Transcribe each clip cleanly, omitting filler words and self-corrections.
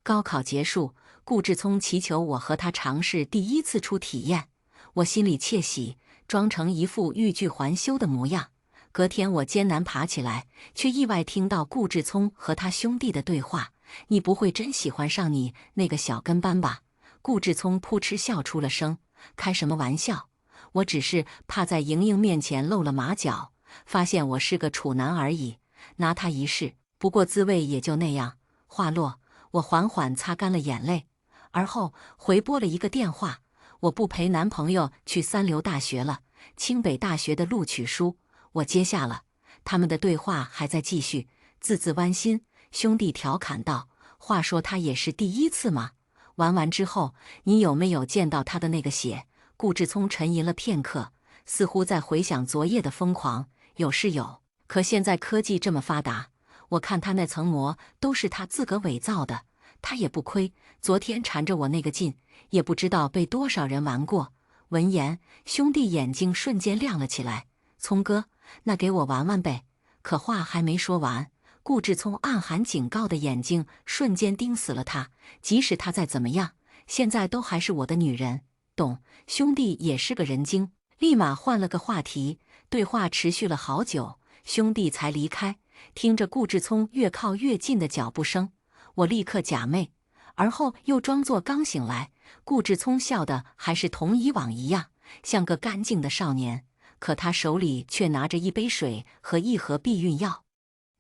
高考结束，顾志聪祈求我和他尝试第一次初体验，我心里窃喜，装成一副欲拒还休的模样。隔天我艰难爬起来，却意外听到顾志聪和他兄弟的对话：“你不会真喜欢上你那个小跟班吧？”顾志聪扑哧笑出了声：“开什么玩笑？我只是怕在莹莹面前露了马脚，发现我是个处男而已，拿他一试，不过滋味也就那样。”话落，我缓缓擦干了眼泪，而后回拨了一个电话：“我不陪男朋友去三流大学了，清北大学的录取书我接下了。”他们的对话还在继续，字字剜心。兄弟调侃道：“话说他也是第一次吗？玩完之后，你有没有见到他的那个血？”顾志聪沉吟了片刻，似乎在回想昨夜的疯狂。有是有，可现在科技这么发达，我看他那层膜都是他自个伪造的，他也不亏。昨天缠着我那个劲，也不知道被多少人玩过。闻言，兄弟眼睛瞬间亮了起来：“聪哥，那给我玩玩呗。”可话还没说完，顾志聪暗含警告的眼睛瞬间盯死了他。即使他再怎么样，现在都还是我的女人，懂？兄弟也是个人精，立马换了个话题。对话持续了好久，兄弟才离开。听着顾志聪越靠越近的脚步声，我立刻假寐，而后又装作刚醒来。顾志聪笑得还是同以往一样，像个干净的少年，可他手里却拿着一杯水和一盒避孕药，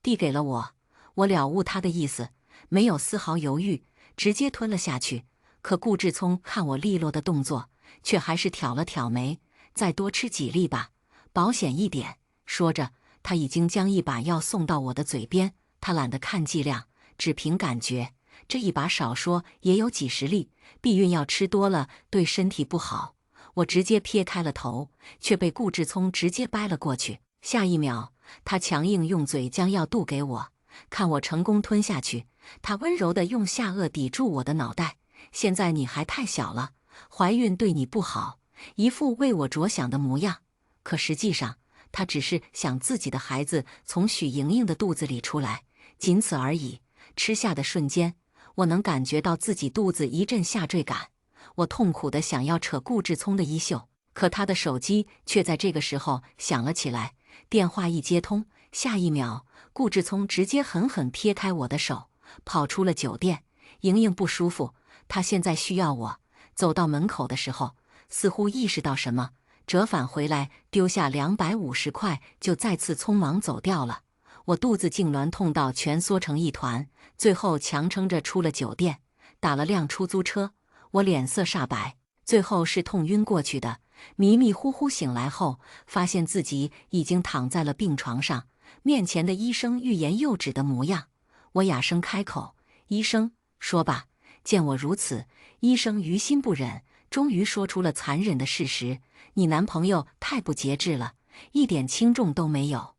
递给了我。我了悟他的意思，没有丝毫犹豫，直接吞了下去。可顾志聪看我利落的动作，却还是挑了挑眉：“再多吃几粒吧，保险一点。”说着，他已经将一把药送到我的嘴边。他懒得看剂量，只凭感觉，这一把少说也有几十粒，避孕药吃多了对身体不好。我直接撇开了头，却被顾志聪直接掰了过去。下一秒，他强硬用嘴将药渡给我，看我成功吞下去，他温柔地用下颚抵住我的脑袋：“现在你还太小了，怀孕对你不好。”一副为我着想的模样。可实际上，他只是想自己的孩子从许莹莹的肚子里出来，仅此而已。吃下的瞬间，我能感觉到自己肚子一阵下坠感。我痛苦地想要扯顾志聪的衣袖，可他的手机却在这个时候响了起来。电话一接通，下一秒，顾志聪直接狠狠撇开我的手，跑出了酒店。莹莹不舒服，她现在需要我。走到门口的时候，似乎意识到什么，折返回来，丢下250块，就再次匆忙走掉了。我肚子痉挛痛到蜷缩成一团，最后强撑着出了酒店，打了辆出租车。我脸色煞白，最后是痛晕过去的。迷迷糊糊醒来后，发现自己已经躺在了病床上，面前的医生欲言又止的模样。我哑声开口：“医生，说吧。”见我如此，医生于心不忍，终于说出了残忍的事实：“你男朋友太不节制了，一点轻重都没有。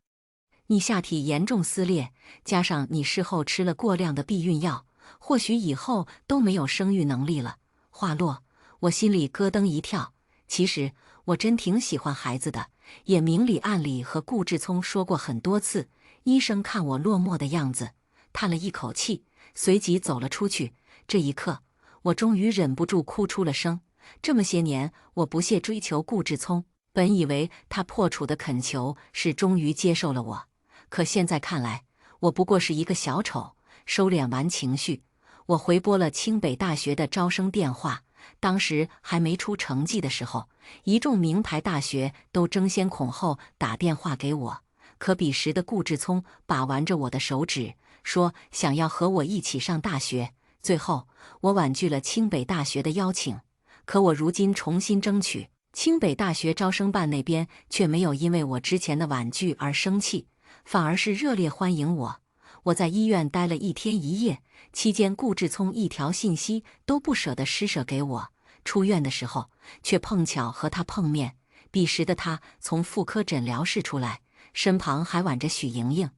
你下体严重撕裂，加上你事后吃了过量的避孕药，或许以后都没有生育能力了。”话落，我心里咯噔一跳。其实我真挺喜欢孩子的，也明里暗里和顾志聪说过很多次。医生看我落寞的样子，叹了一口气，随即走了出去。这一刻，我终于忍不住哭出了声。这么些年，我不懈追求顾志聪，本以为他破处的恳求是终于接受了我，可现在看来，我不过是一个小丑。收敛完情绪，我回拨了清北大学的招生电话。当时还没出成绩的时候，一众名牌大学都争先恐后打电话给我。可彼时的顾志聪把玩着我的手指，说想要和我一起上大学。最后，我婉拒了清北大学的邀请。可我如今重新争取，清北大学招生办那边却没有因为我之前的婉拒而生气，反而是热烈欢迎我。我在医院待了1天1夜，期间顾志聪一条信息都不舍得施舍给我。出院的时候，却碰巧和他碰面。彼时的他从妇科诊疗室出来，身旁还挽着许莹莹。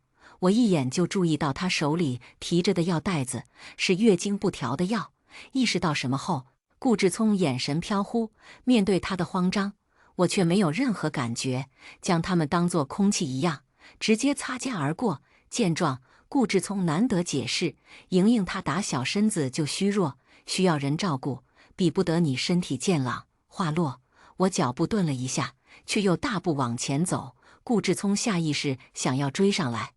我一眼就注意到他手里提着的药袋子是月经不调的药。意识到什么后，顾志聪眼神飘忽，面对他的慌张，我却没有任何感觉，将他们当作空气一样，直接擦肩而过。见状，顾志聪难得解释，莹莹她打小身子就虚弱，需要人照顾，比不得你身体健朗。话落，我脚步顿了一下，却又大步往前走。顾志聪下意识想要追上来，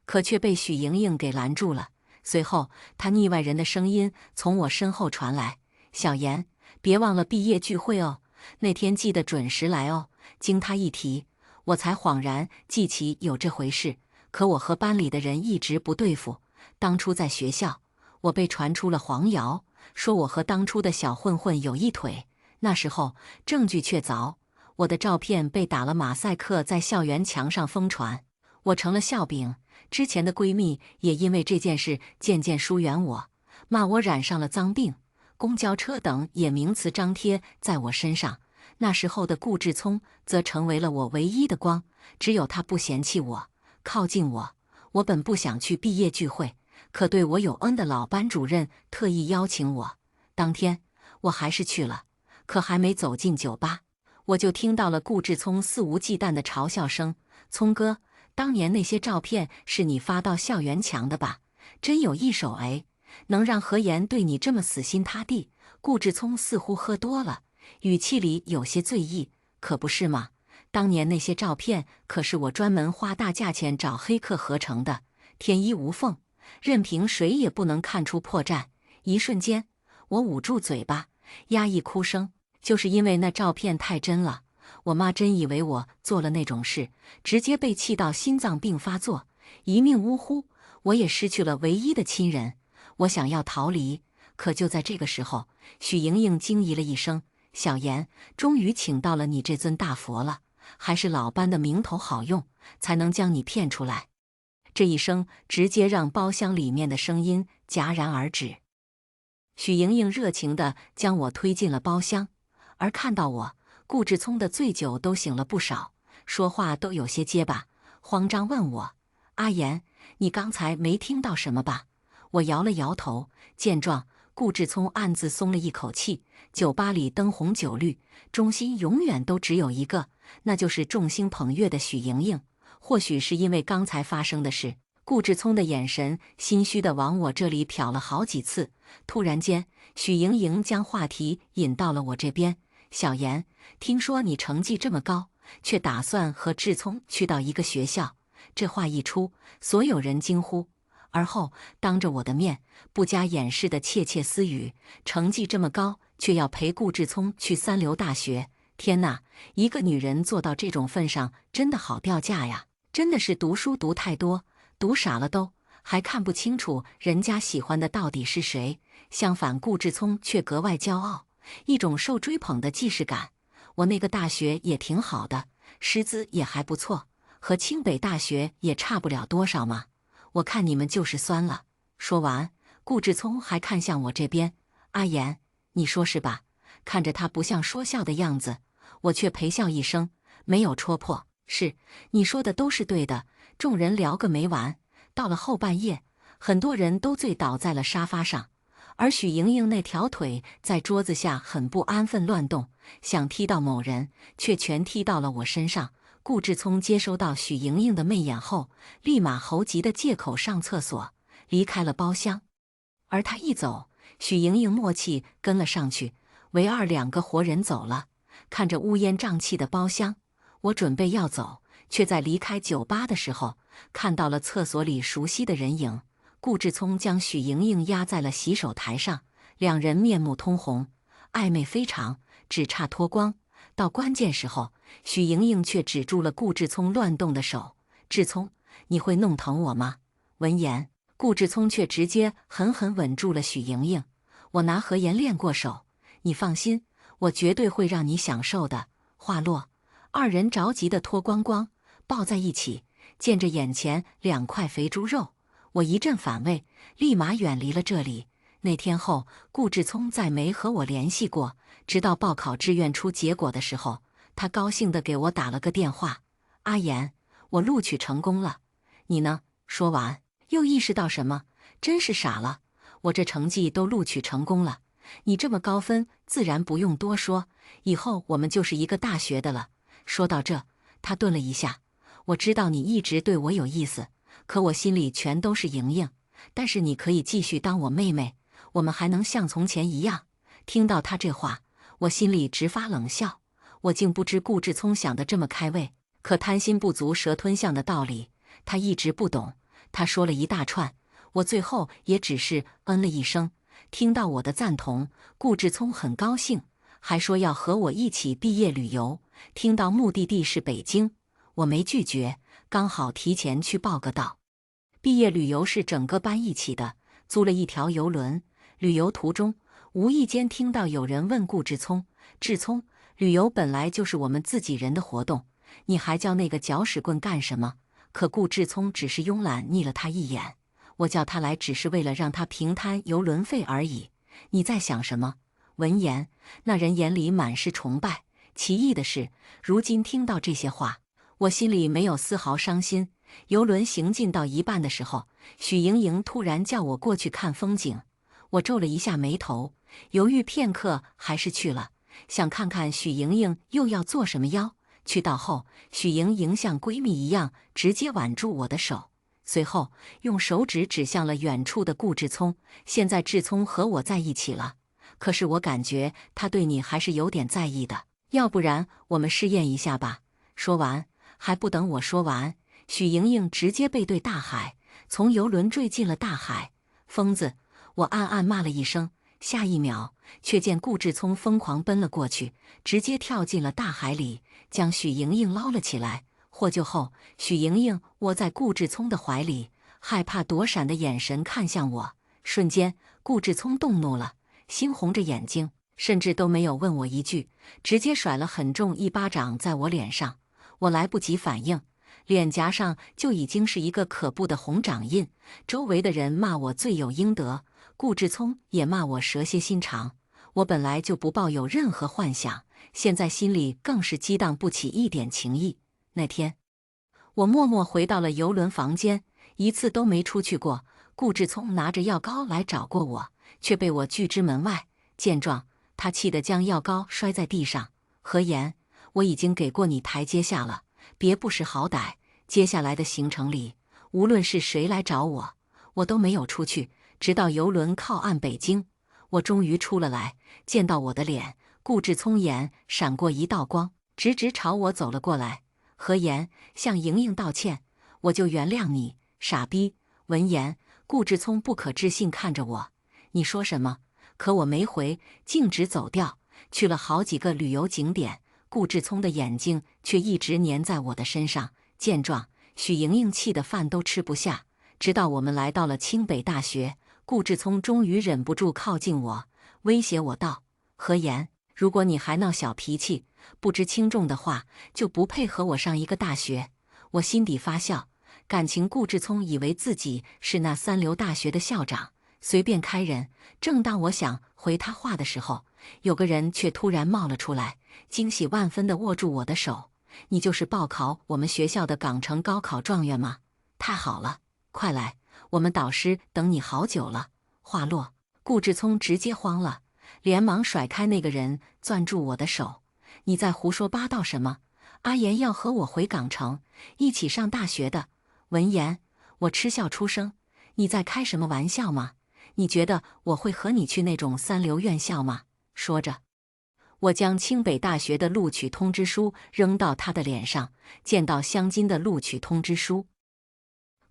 可却被许莹莹给拦住了。随后，他腻歪人的声音从我身后传来：“小妍，别忘了毕业聚会哦，那天记得准时来哦。”经他一提，我才恍然记起有这回事。可我和班里的人一直不对付。当初在学校，我被传出了黄谣，说我和当初的小混混有一腿。那时候证据确凿，我的照片被打了马赛克，在校园墙上疯传，我成了笑柄。之前的闺蜜也因为这件事渐渐疏远我，骂我染上了脏病。公交车等也名词张贴在我身上。那时候的顾志聪则成为了我唯一的光，只有他不嫌弃我，靠近我。我本不想去毕业聚会，可对我有恩的老班主任特意邀请我。当天我还是去了，可还没走进酒吧，我就听到了顾志聪肆无忌惮的嘲笑声：“聪哥，当年那些照片是你发到校园墙的吧？真有一手哎，能让何言对你这么死心塌地。”顾志聪似乎喝多了，语气里有些醉意：“可不是吗？当年那些照片可是我专门花大价钱找黑客合成的，天衣无缝，任凭谁也不能看出破绽。”一瞬间，我捂住嘴巴，压抑哭声，就是因为那照片太真了。我妈真以为我做了那种事，直接被气到心脏病发作，一命呜呼。我也失去了唯一的亲人。我想要逃离，可就在这个时候，许莹莹惊疑了一声：“小妍，终于请到了你这尊大佛了，还是老班的名头好用，才能将你骗出来。”这一声直接让包厢里面的声音戛然而止。许莹莹热情地将我推进了包厢，而看到我，顾志聪的醉酒都醒了不少，说话都有些结巴，慌张问我：“阿妍，你刚才没听到什么吧？”我摇了摇头。见状，顾志聪暗自松了一口气。酒吧里灯红酒绿，中心永远都只有一个，那就是众星捧月的许莹莹。或许是因为刚才发生的事，顾志聪的眼神心虚地往我这里瞟了好几次。突然间，许莹莹将话题引到了我这边：“小妍，听说你成绩这么高，却打算和志聪去到一个学校。”这话一出，所有人惊呼，而后当着我的面不加掩饰的窃窃私语：“成绩这么高，却要陪顾志聪去三流大学。天哪，一个女人做到这种份上，真的好掉价呀！真的是读书读太多，读傻了都，还看不清楚人家喜欢的到底是谁。”相反，顾志聪却格外骄傲，一种受追捧的既视感。我那个大学也挺好的，师资也还不错，和清北大学也差不了多少嘛。我看你们就是酸了。说完，顾志聪还看向我这边：“阿妍，你说是吧？”看着他不像说笑的样子，我却陪笑一声，没有戳破：“是，你说的都是对的。”众人聊个没完。到了后半夜，很多人都醉倒在了沙发上，而许莹莹那条腿在桌子下很不安分乱动，想踢到某人，却全踢到了我身上。顾志聪接收到许莹莹的媚眼后，立马猴急的借口上厕所，离开了包厢。而他一走，许莹莹默契跟了上去，唯二两个活人走了。看着乌烟瘴气的包厢，我准备要走，却在离开酒吧的时候，看到了厕所里熟悉的人影。顾志聪将许莹莹压在了洗手台上，两人面目通红，暧昧非常，只差脱光。到关键时候，许莹莹却止住了顾志聪乱动的手：“志聪，你会弄疼我吗？”闻言，顾志聪却直接狠狠吻住了许莹莹：“我拿何言练过手，你放心，我绝对会让你享受的。”话落，二人着急地脱光光，抱在一起。见着眼前两块肥猪肉，我一阵反胃，立马远离了这里。那天后，顾志聪再没和我联系过，直到报考志愿出结果的时候，他高兴地给我打了个电话：“阿妍，我录取成功了，你呢？”说完，又意识到什么，真是傻了，我这成绩都录取成功了，你这么高分，自然不用多说，以后我们就是一个大学的了。说到这，他顿了一下：“我知道你一直对我有意思，可我心里全都是莹莹。但是你可以继续当我妹妹，我们还能像从前一样。听到他这话，我心里直发冷笑。我竟不知顾志聪想得这么开胃，可贪心不足蛇吞象的道理，他一直不懂。他说了一大串，我最后也只是嗯了一声。听到我的赞同，顾志聪很高兴，还说要和我一起毕业旅游。听到目的地是北京，我没拒绝，刚好提前去报个到。毕业旅游是整个班一起的，租了一条游轮。旅游途中，无意间听到有人问顾志聪：“志聪，旅游本来就是我们自己人的活动，你还叫那个搅屎棍干什么？”可顾志聪只是慵懒睨了他一眼。我叫他来只是为了让他平摊游轮费而已。你在想什么？闻言，那人眼里满是崇拜。奇异的是，如今听到这些话，我心里没有丝毫伤心。游轮行进到一半的时候，许莹莹突然叫我过去看风景。我皱了一下眉头，犹豫片刻，还是去了，想看看许莹莹又要做什么妖。去到后，许莹莹像闺蜜一样直接挽住我的手，随后用手指指向了远处的顾志聪。现在志聪和我在一起了，可是我感觉他对你还是有点在意的，要不然我们试验一下吧。说完，还不等我说完，许莹莹直接背对大海，从游轮坠进了大海。疯子！我暗暗骂了一声，下一秒却见顾志聪疯狂奔了过去，直接跳进了大海里，将许莹莹捞了起来。获救后，许莹莹窝在顾志聪的怀里，害怕躲闪的眼神看向我。瞬间，顾志聪动怒了，猩红着眼睛，甚至都没有问我一句，直接甩了很重一巴掌在我脸上。我来不及反应，脸颊上就已经是一个可怖的红掌印。周围的人骂我罪有应得，顾志聪也骂我蛇蝎心肠。我本来就不抱有任何幻想，现在心里更是激荡不起一点情意。那天，我默默回到了游轮房间，一次都没出去过。顾志聪拿着药膏来找过我，却被我拒之门外。见状，他气得将药膏摔在地上。何言，我已经给过你台阶下了，别不识好歹。接下来的行程里，无论是谁来找我，我都没有出去，直到游轮靠岸北京，我终于出了来。见到我的脸，顾志聪眼闪过一道光，直直朝我走了过来。何言，向莹莹道歉，我就原谅你，傻逼。闻言，顾志聪不可置信看着我，你说什么？可我没回，径直走掉。去了好几个旅游景点，顾志聪的眼睛却一直粘在我的身上。见状，许莹莹气得饭都吃不下。直到我们来到了清北大学，顾志聪终于忍不住靠近我，威胁我道：“何言，如果你还闹小脾气，不知轻重的话，就不配和我上一个大学。”我心底发笑，感情顾志聪以为自己是那三流大学的校长，随便开人。正当我想回他话的时候，有个人却突然冒了出来，惊喜万分地握住我的手：“你就是报考我们学校的港城高考状元吗？太好了，快来，我们导师等你好久了。”话落，顾志聪直接慌了，连忙甩开那个人，攥住我的手：“你在胡说八道什么？阿言要和我回港城，一起上大学的。”闻言，我嗤笑出声：“你在开什么玩笑吗？你觉得我会和你去那种三流院校吗？”说着，我将清北大学的录取通知书扔到他的脸上。见到镶金的录取通知书，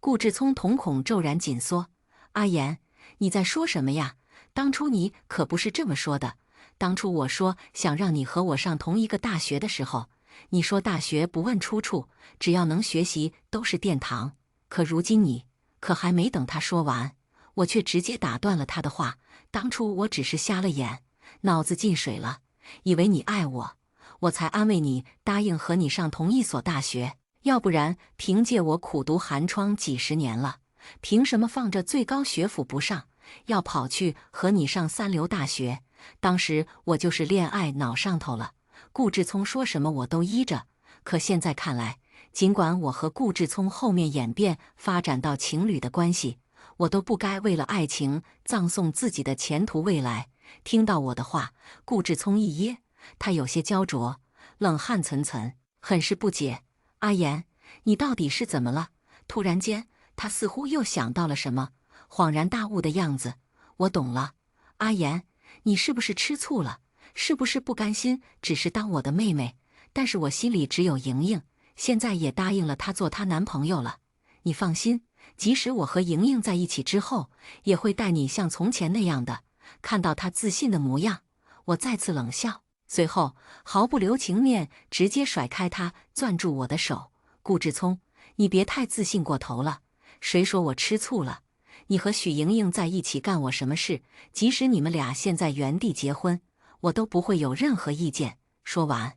顾志聪瞳孔骤然紧缩：“阿言，你在说什么呀？当初你可不是这么说的。当初我说想让你和我上同一个大学的时候，你说大学不问出处，只要能学习都是殿堂。可如今你……”可还没等他说完，我却直接打断了他的话：“当初我只是瞎了眼，脑子进水了，以为你爱我，我才安慰你，答应和你上同一所大学。要不然，凭借我苦读寒窗几十年了，凭什么放着最高学府不上，要跑去和你上三流大学？当时我就是恋爱脑上头了。”顾志聪说什么我都依着，可现在看来，尽管我和顾志聪后面演变发展到情侣的关系，我都不该为了爱情葬送自己的前途未来。听到我的话，顾志聪一噎，他有些焦灼，冷汗涔涔，很是不解：“阿言，你到底是怎么了？突然间他似乎又想到了什么，恍然大悟的样子。我懂了，阿言，你是不是吃醋了？是不是不甘心只是当我的妹妹？但是我心里只有莹莹，现在也答应了她做她男朋友了。你放心，即使我和莹莹在一起之后，也会待你像从前那样的。看到她自信的模样，我再次冷笑，随后毫不留情面直接甩开她，攥住我的手。顾志聪，你别太自信过头了。谁说我吃醋了？你和许莹莹在一起干我什么事？即使你们俩现在原地结婚，我都不会有任何意见。说完，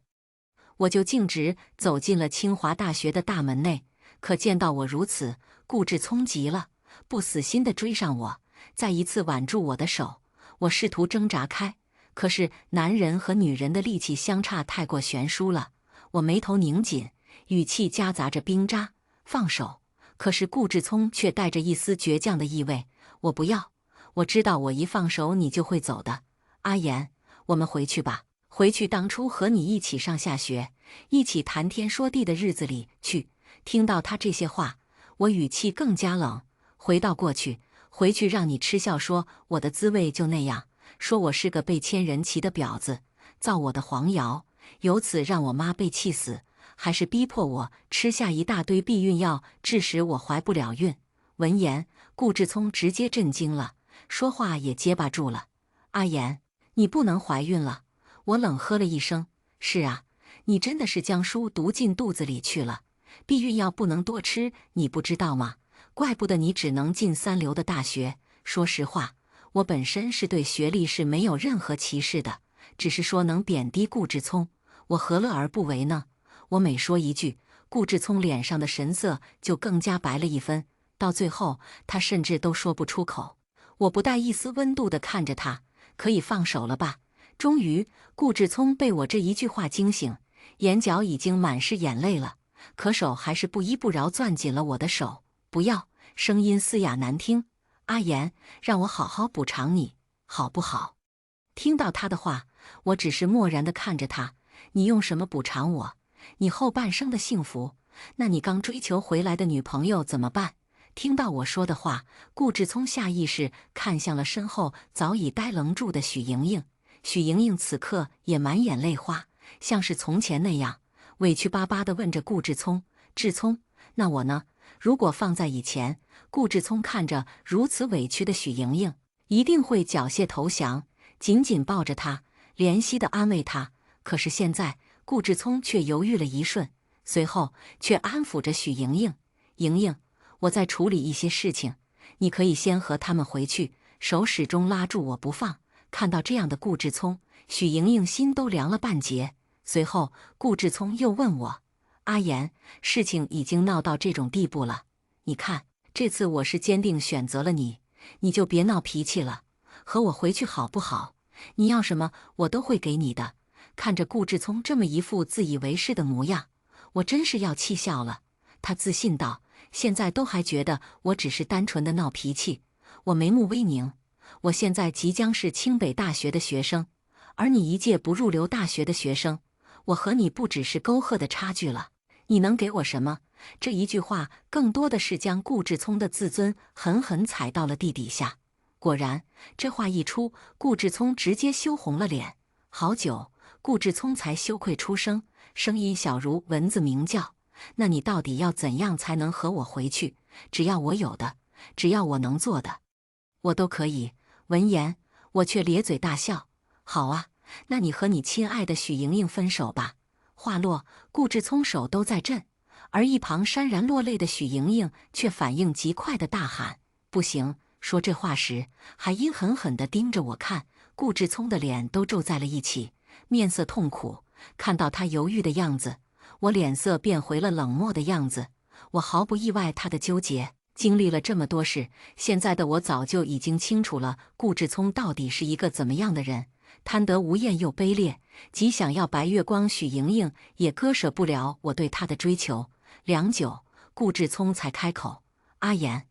我就径直走进了清华大学的大门内。可见到我如此，顾志聪急了，不死心地追上我，再一次挽住我的手。我试图挣扎开，可是男人和女人的力气相差太过悬殊了。我眉头拧紧，语气夹杂着冰渣：“放手。”可是顾志聪却带着一丝倔强的意味：“我不要，我知道我一放手你就会走的。阿言，我们回去吧，回去当初和你一起上下学，一起谈天说地的日子里去。”听到他这些话，我语气更加冷。回到过去，回去让你嗤笑说我的滋味就那样，说我是个被千人骑的婊子，造我的黄谣，由此让我妈被气死，还是逼迫我吃下一大堆避孕药，致使我怀不了孕。闻言，顾志聪直接震惊了，说话也结巴住了。阿言，你不能怀孕了。我冷喝了一声。是啊，你真的是将书读进肚子里去了。避孕药不能多吃，你不知道吗？怪不得你只能进三流的大学。说实话，我本身是对学历是没有任何歧视的，只是说能贬低顾志聪，我何乐而不为呢？我每说一句，顾志聪脸上的神色就更加白了一分，到最后他甚至都说不出口。我不带一丝温度地看着他，可以放手了吧？终于，顾志聪被我这一句话惊醒，眼角已经满是眼泪了。可手还是不依不饶攥紧了我的手。不要，声音嘶哑难听。阿言，让我好好补偿你，好不好？听到他的话，我只是漠然地看着他。你用什么补偿我？你后半生的幸福？那你刚追求回来的女朋友怎么办？听到我说的话，顾志聪下意识看向了身后早已呆愣住的许莹莹。许莹莹此刻也满眼泪花，像是从前那样委屈巴巴地问着顾志聪：“志聪，那我呢？”如果放在以前，顾志聪看着如此委屈的许莹莹，一定会缴械投降，紧紧抱着她，怜惜地安慰她。可是现在，顾志聪却犹豫了一瞬，随后却安抚着许莹莹：“莹莹，我在处理一些事情，你可以先和他们回去。”手始终拉住我不放。看到这样的顾志聪，许莹莹心都凉了半截。随后，顾志聪又问我：“阿言，事情已经闹到这种地步了，你看，这次我是坚定选择了你，你就别闹脾气了，和我回去好不好？你要什么，我都会给你的。”看着顾志聪这么一副自以为是的模样，我真是要气笑了。他自信道：“现在都还觉得我只是单纯的闹脾气。我眉目微凝，我现在即将是清北大学的学生，而你一届不入流大学的学生。我和你不只是沟壑的差距了，你能给我什么？”这一句话更多的是将顾志聪的自尊狠狠踩到了地底下。果然，这话一出，顾志聪直接羞红了脸。好久，顾志聪才羞愧出声，声音小如蚊子鸣叫：“那你到底要怎样才能和我回去？只要我有的，只要我能做的，我都可以。”闻言，我却咧嘴大笑：“好啊，那你和你亲爱的许莹莹分手吧。”话落，顾志聪手都在震，而一旁潸然落泪的许莹莹却反应极快的大喊：“不行！”说这话时，还阴狠狠地盯着我看。顾志聪的脸都皱在了一起，面色痛苦。看到他犹豫的样子，我脸色变回了冷漠的样子。我毫不意外他的纠结。经历了这么多事，现在的我早就已经清楚了顾志聪到底是一个怎么样的人。贪得无厌又卑劣，极想要白月光许莹莹也割舍不了我对她的追求。良久，顾志聪才开口：“阿言，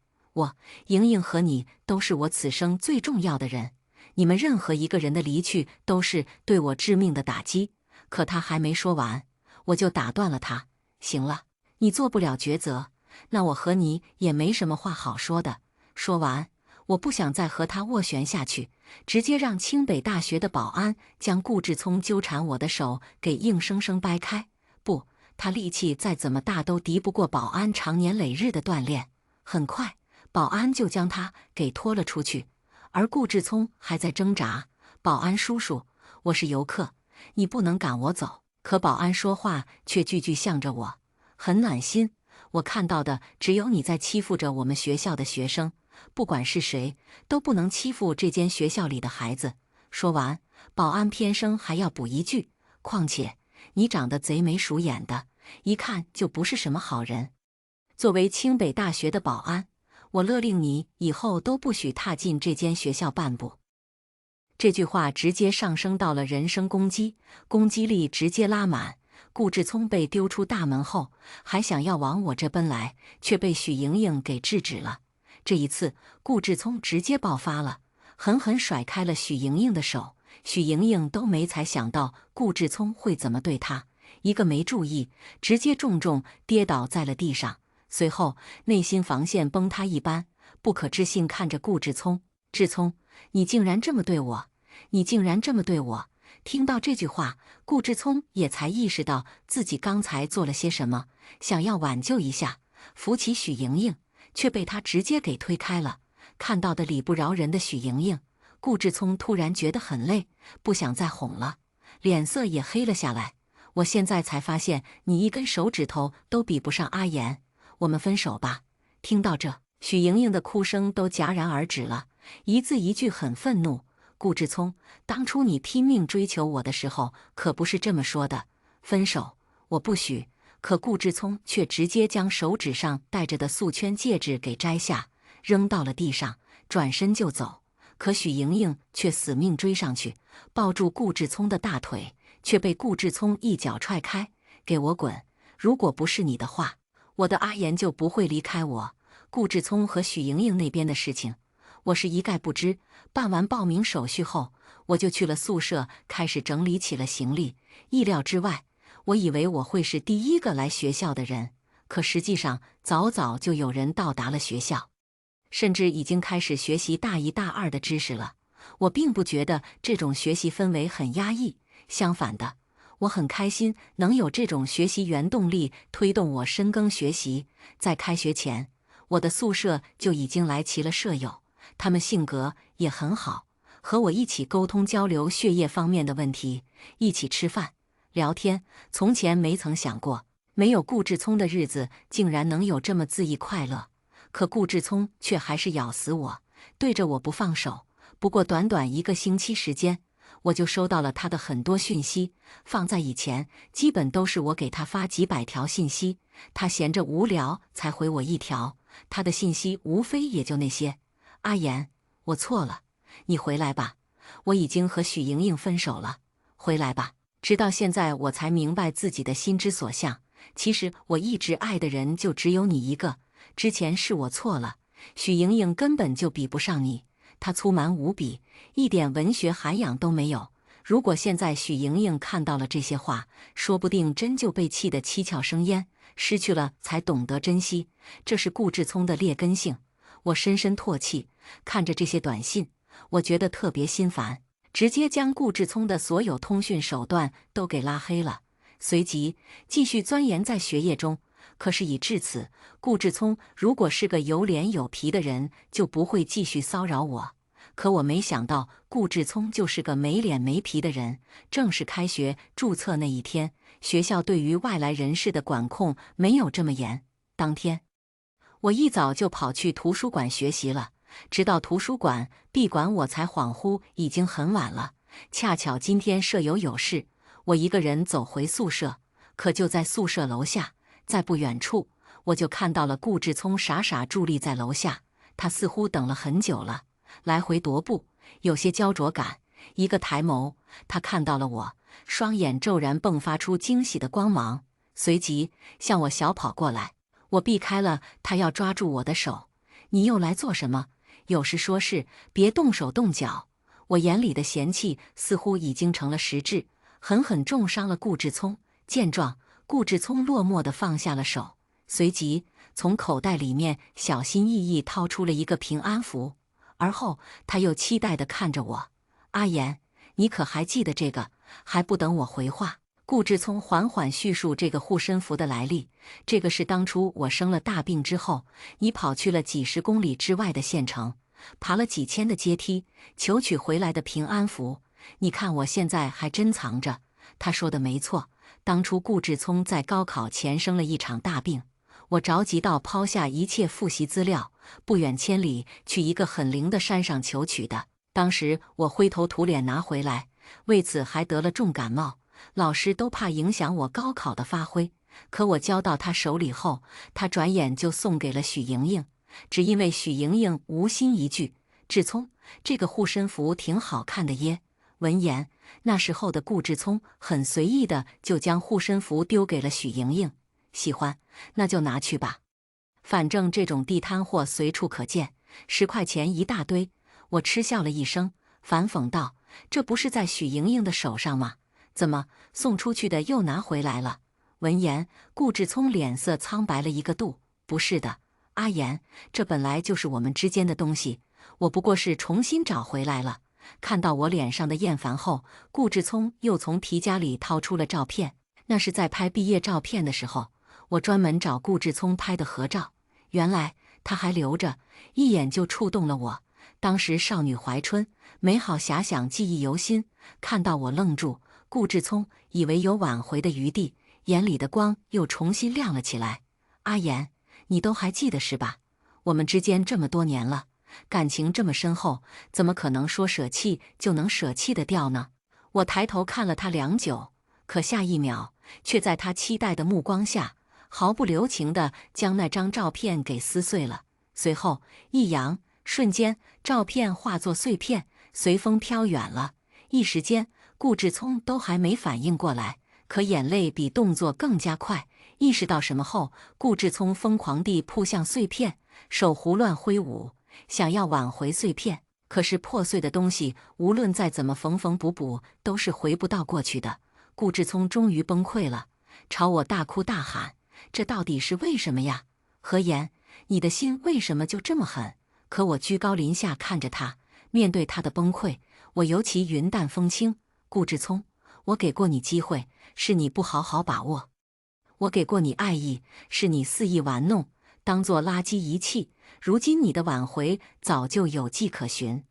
莹莹和你都是我此生最重要的人，你们任何一个人的离去都是对我致命的打击。”可他还没说完，我就打断了他：“行了，你做不了抉择，那我和你也没什么话好说的。说完，我不想再和他斡旋下去，直接让清北大学的保安将顾志聪纠缠我的手给硬生生掰开。不，他力气再怎么大都敌不过保安长年累日的锻炼。很快，保安就将他给拖了出去，而顾志聪还在挣扎。保安叔叔，我是游客，你不能赶我走。可保安说话却句句向着我，很暖心。我看到的只有你在欺负着我们学校的学生，不管是谁，都不能欺负这间学校里的孩子。说完，保安偏生还要补一句：况且你长得贼眉鼠眼的，一看就不是什么好人。作为清北大学的保安，我勒令你以后都不许踏进这间学校半步。这句话直接上升到了人身攻击，攻击力直接拉满。顾志聪被丢出大门后，还想要往我这奔来，却被许莹莹给制止了。这一次，顾志聪直接爆发了，狠狠甩开了许莹莹的手。许莹莹都没才想到顾志聪会怎么对她，一个没注意，直接重重跌倒在了地上。随后，内心防线崩塌一般，不可置信看着顾志聪：“志聪，你竟然这么对我！你竟然这么对我！”听到这句话，顾志聪也才意识到自己刚才做了些什么，想要挽救一下，扶起许莹莹，却被她直接给推开了。看到的理不饶人的许莹莹，顾志聪突然觉得很累，不想再哄了，脸色也黑了下来。我现在才发现，你一根手指头都比不上阿言，我们分手吧。听到这，许莹莹的哭声都戛然而止了，一字一句很愤怒。顾志聪，当初你拼命追求我的时候，可不是这么说的。分手，我不许。可顾志聪却直接将手指上戴着的素圈戒指给摘下，扔到了地上，转身就走。可许莹莹却死命追上去，抱住顾志聪的大腿，却被顾志聪一脚踹开。给我滚！如果不是你的话，我的阿言就不会离开我。顾志聪和许莹莹那边的事情，我是一概不知。办完报名手续后，我就去了宿舍，开始整理起了行李。意料之外，我以为我会是第一个来学校的人，可实际上早早就有人到达了学校，甚至已经开始学习大一大二的知识了。我并不觉得这种学习氛围很压抑，相反的，我很开心能有这种学习原动力推动我深耕学习。在开学前，我的宿舍就已经来齐了舍友，他们性格也很好，和我一起沟通交流学业方面的问题，一起吃饭聊天。从前没曾想过，没有顾志聪的日子竟然能有这么恣意快乐。可顾志聪却还是咬死我，对着我不放手。不过短短1个星期时间，我就收到了他的很多讯息。放在以前，基本都是我给他发几百条信息，他闲着无聊才回我1条。他的信息无非也就那些：阿言，我错了，你回来吧，我已经和许莹莹分手了，回来吧。直到现在我才明白自己的心之所向，其实我一直爱的人就只有你一个。之前是我错了，许莹莹根本就比不上你，她粗蛮无比，一点文学涵养都没有。如果现在许莹莹看到了这些话，说不定真就被气得七窍生烟，失去了才懂得珍惜，这是顾志聪的劣根性。我深深唾弃，看着这些短信，我觉得特别心烦，直接将顾志聪的所有通讯手段都给拉黑了，随即继续钻研在学业中。可是已至此，顾志聪如果是个有脸有皮的人，就不会继续骚扰我。可我没想到，顾志聪就是个没脸没皮的人。正式开学注册那一天，学校对于外来人士的管控没有这么严。当天，我一早就跑去图书馆学习了，直到图书馆闭馆，我才恍惚已经很晚了。恰巧今天舍友有事，我一个人走回宿舍。可就在宿舍楼下，在不远处，我就看到了顾志聪傻傻伫立在楼下。他似乎等了很久了，来回踱步，有些焦灼感。一个抬眸，他看到了我，双眼骤然迸发出惊喜的光芒，随即向我小跑过来。我避开了他要抓住我的手。你又来做什么？有事说事，别动手动脚。我眼里的嫌弃似乎已经成了实质，狠狠重伤了顾志聪。见状，顾志聪落寞地放下了手，随即从口袋里面小心翼翼掏出了一个平安符，而后他又期待地看着我：“阿言，你可还记得这个？”还不等我回话，顾志聪缓缓叙述这个护身符的来历。这个是当初我生了大病之后，你跑去了几十公里之外的县城，爬了几千的阶梯，求取回来的平安符。你看我现在还珍藏着。他说的没错，当初顾志聪在高考前生了一场大病，我着急到抛下一切复习资料，不远千里去一个很灵的山上求取的。当时我灰头土脸拿回来，为此还得了重感冒，老师都怕影响我高考的发挥。可我交到他手里后，他转眼就送给了许莹莹，只因为许莹莹无心一句：“志聪，这个护身符挺好看的耶。”闻言，那时候的顾志聪很随意的就将护身符丢给了许莹莹：“喜欢，那就拿去吧，反正这种地摊货随处可见，10块钱一大堆。”我嗤笑了一声，反讽道：“这不是在许莹莹的手上吗？怎么送出去的又拿回来了？”闻言，顾志聪脸色苍白了一个度：“不是的，阿言，这本来就是我们之间的东西，我不过是重新找回来了。”看到我脸上的厌烦后，顾志聪又从皮夹里掏出了照片，那是在拍毕业照片的时候，我专门找顾志聪拍的合照。原来他还留着，一眼就触动了我。当时少女怀春，美好遐想，记忆犹新。看到我愣住，顾志聪以为有挽回的余地，眼里的光又重新亮了起来。阿言，你都还记得是吧？我们之间这么多年了，感情这么深厚，怎么可能说舍弃就能舍弃得掉呢？我抬头看了他良久，可下一秒，却在他期待的目光下，毫不留情地将那张照片给撕碎了。随后一扬，瞬间照片化作碎片，随风飘远了。一时间，顾志聪都还没反应过来，可眼泪比动作更加快。意识到什么后，顾志聪疯狂地扑向碎片，手胡乱挥舞，想要挽回碎片。可是破碎的东西，无论再怎么缝缝补补，都是回不到过去的。顾志聪终于崩溃了，朝我大哭大喊：“这到底是为什么呀？何言，你的心为什么就这么狠？”可我居高临下看着他，面对他的崩溃，我尤其云淡风轻：“顾志聪，我给过你机会，是你不好好把握；我给过你爱意，是你肆意玩弄，当作垃圾遗弃。如今你的挽回早就有迹可循，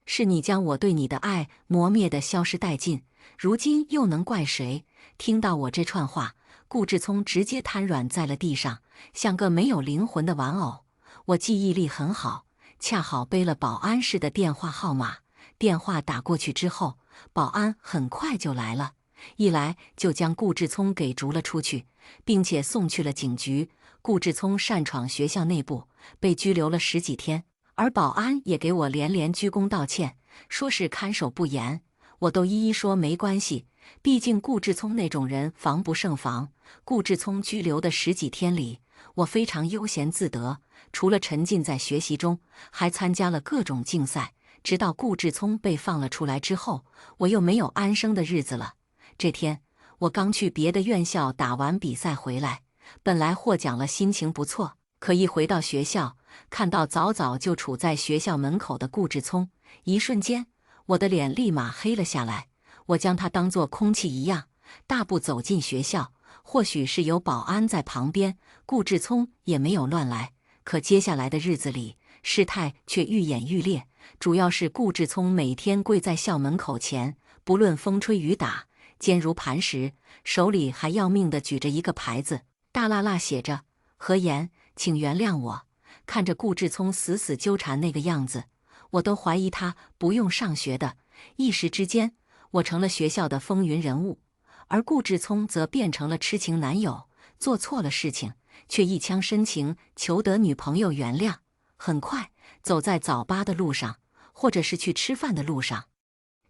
是你将我对你的爱磨灭的消失殆尽，如今又能怪谁？”听到我这串话，顾志聪直接瘫软在了地上，像个没有灵魂的玩偶。我记忆力很好，恰好背了保安室的电话号码，电话打过去之后，保安很快就来了，一来就将顾志聪给逐了出去，并且送去了警局。顾志聪擅闯学校内部，被拘留了10几天，而保安也给我连连鞠躬道歉，说是看守不严。我都一一说没关系，毕竟顾志聪那种人防不胜防。顾志聪拘留的10几天里，我非常悠闲自得，除了沉浸在学习中，还参加了各种竞赛。直到顾志聪被放了出来之后，我又没有安生的日子了。这天，我刚去别的院校打完比赛回来，本来获奖了，心情不错。可一回到学校，看到早早就处在学校门口的顾志聪，一瞬间，我的脸立马黑了下来。我将他当作空气一样，大步走进学校。或许是有保安在旁边，顾志聪也没有乱来。可接下来的日子里，事态却愈演愈烈。主要是顾志聪每天跪在校门口前，不论风吹雨打，坚如磐石，手里还要命地举着一个牌子，大辣辣写着：“何言，请原谅我。”看着顾志聪死死纠缠那个样子，我都怀疑他不用上学的。一时之间，我成了学校的风云人物，而顾志聪则变成了痴情男友，做错了事情，却一腔深情求得女朋友原谅。很快，走在早八的路上，或者是去吃饭的路上，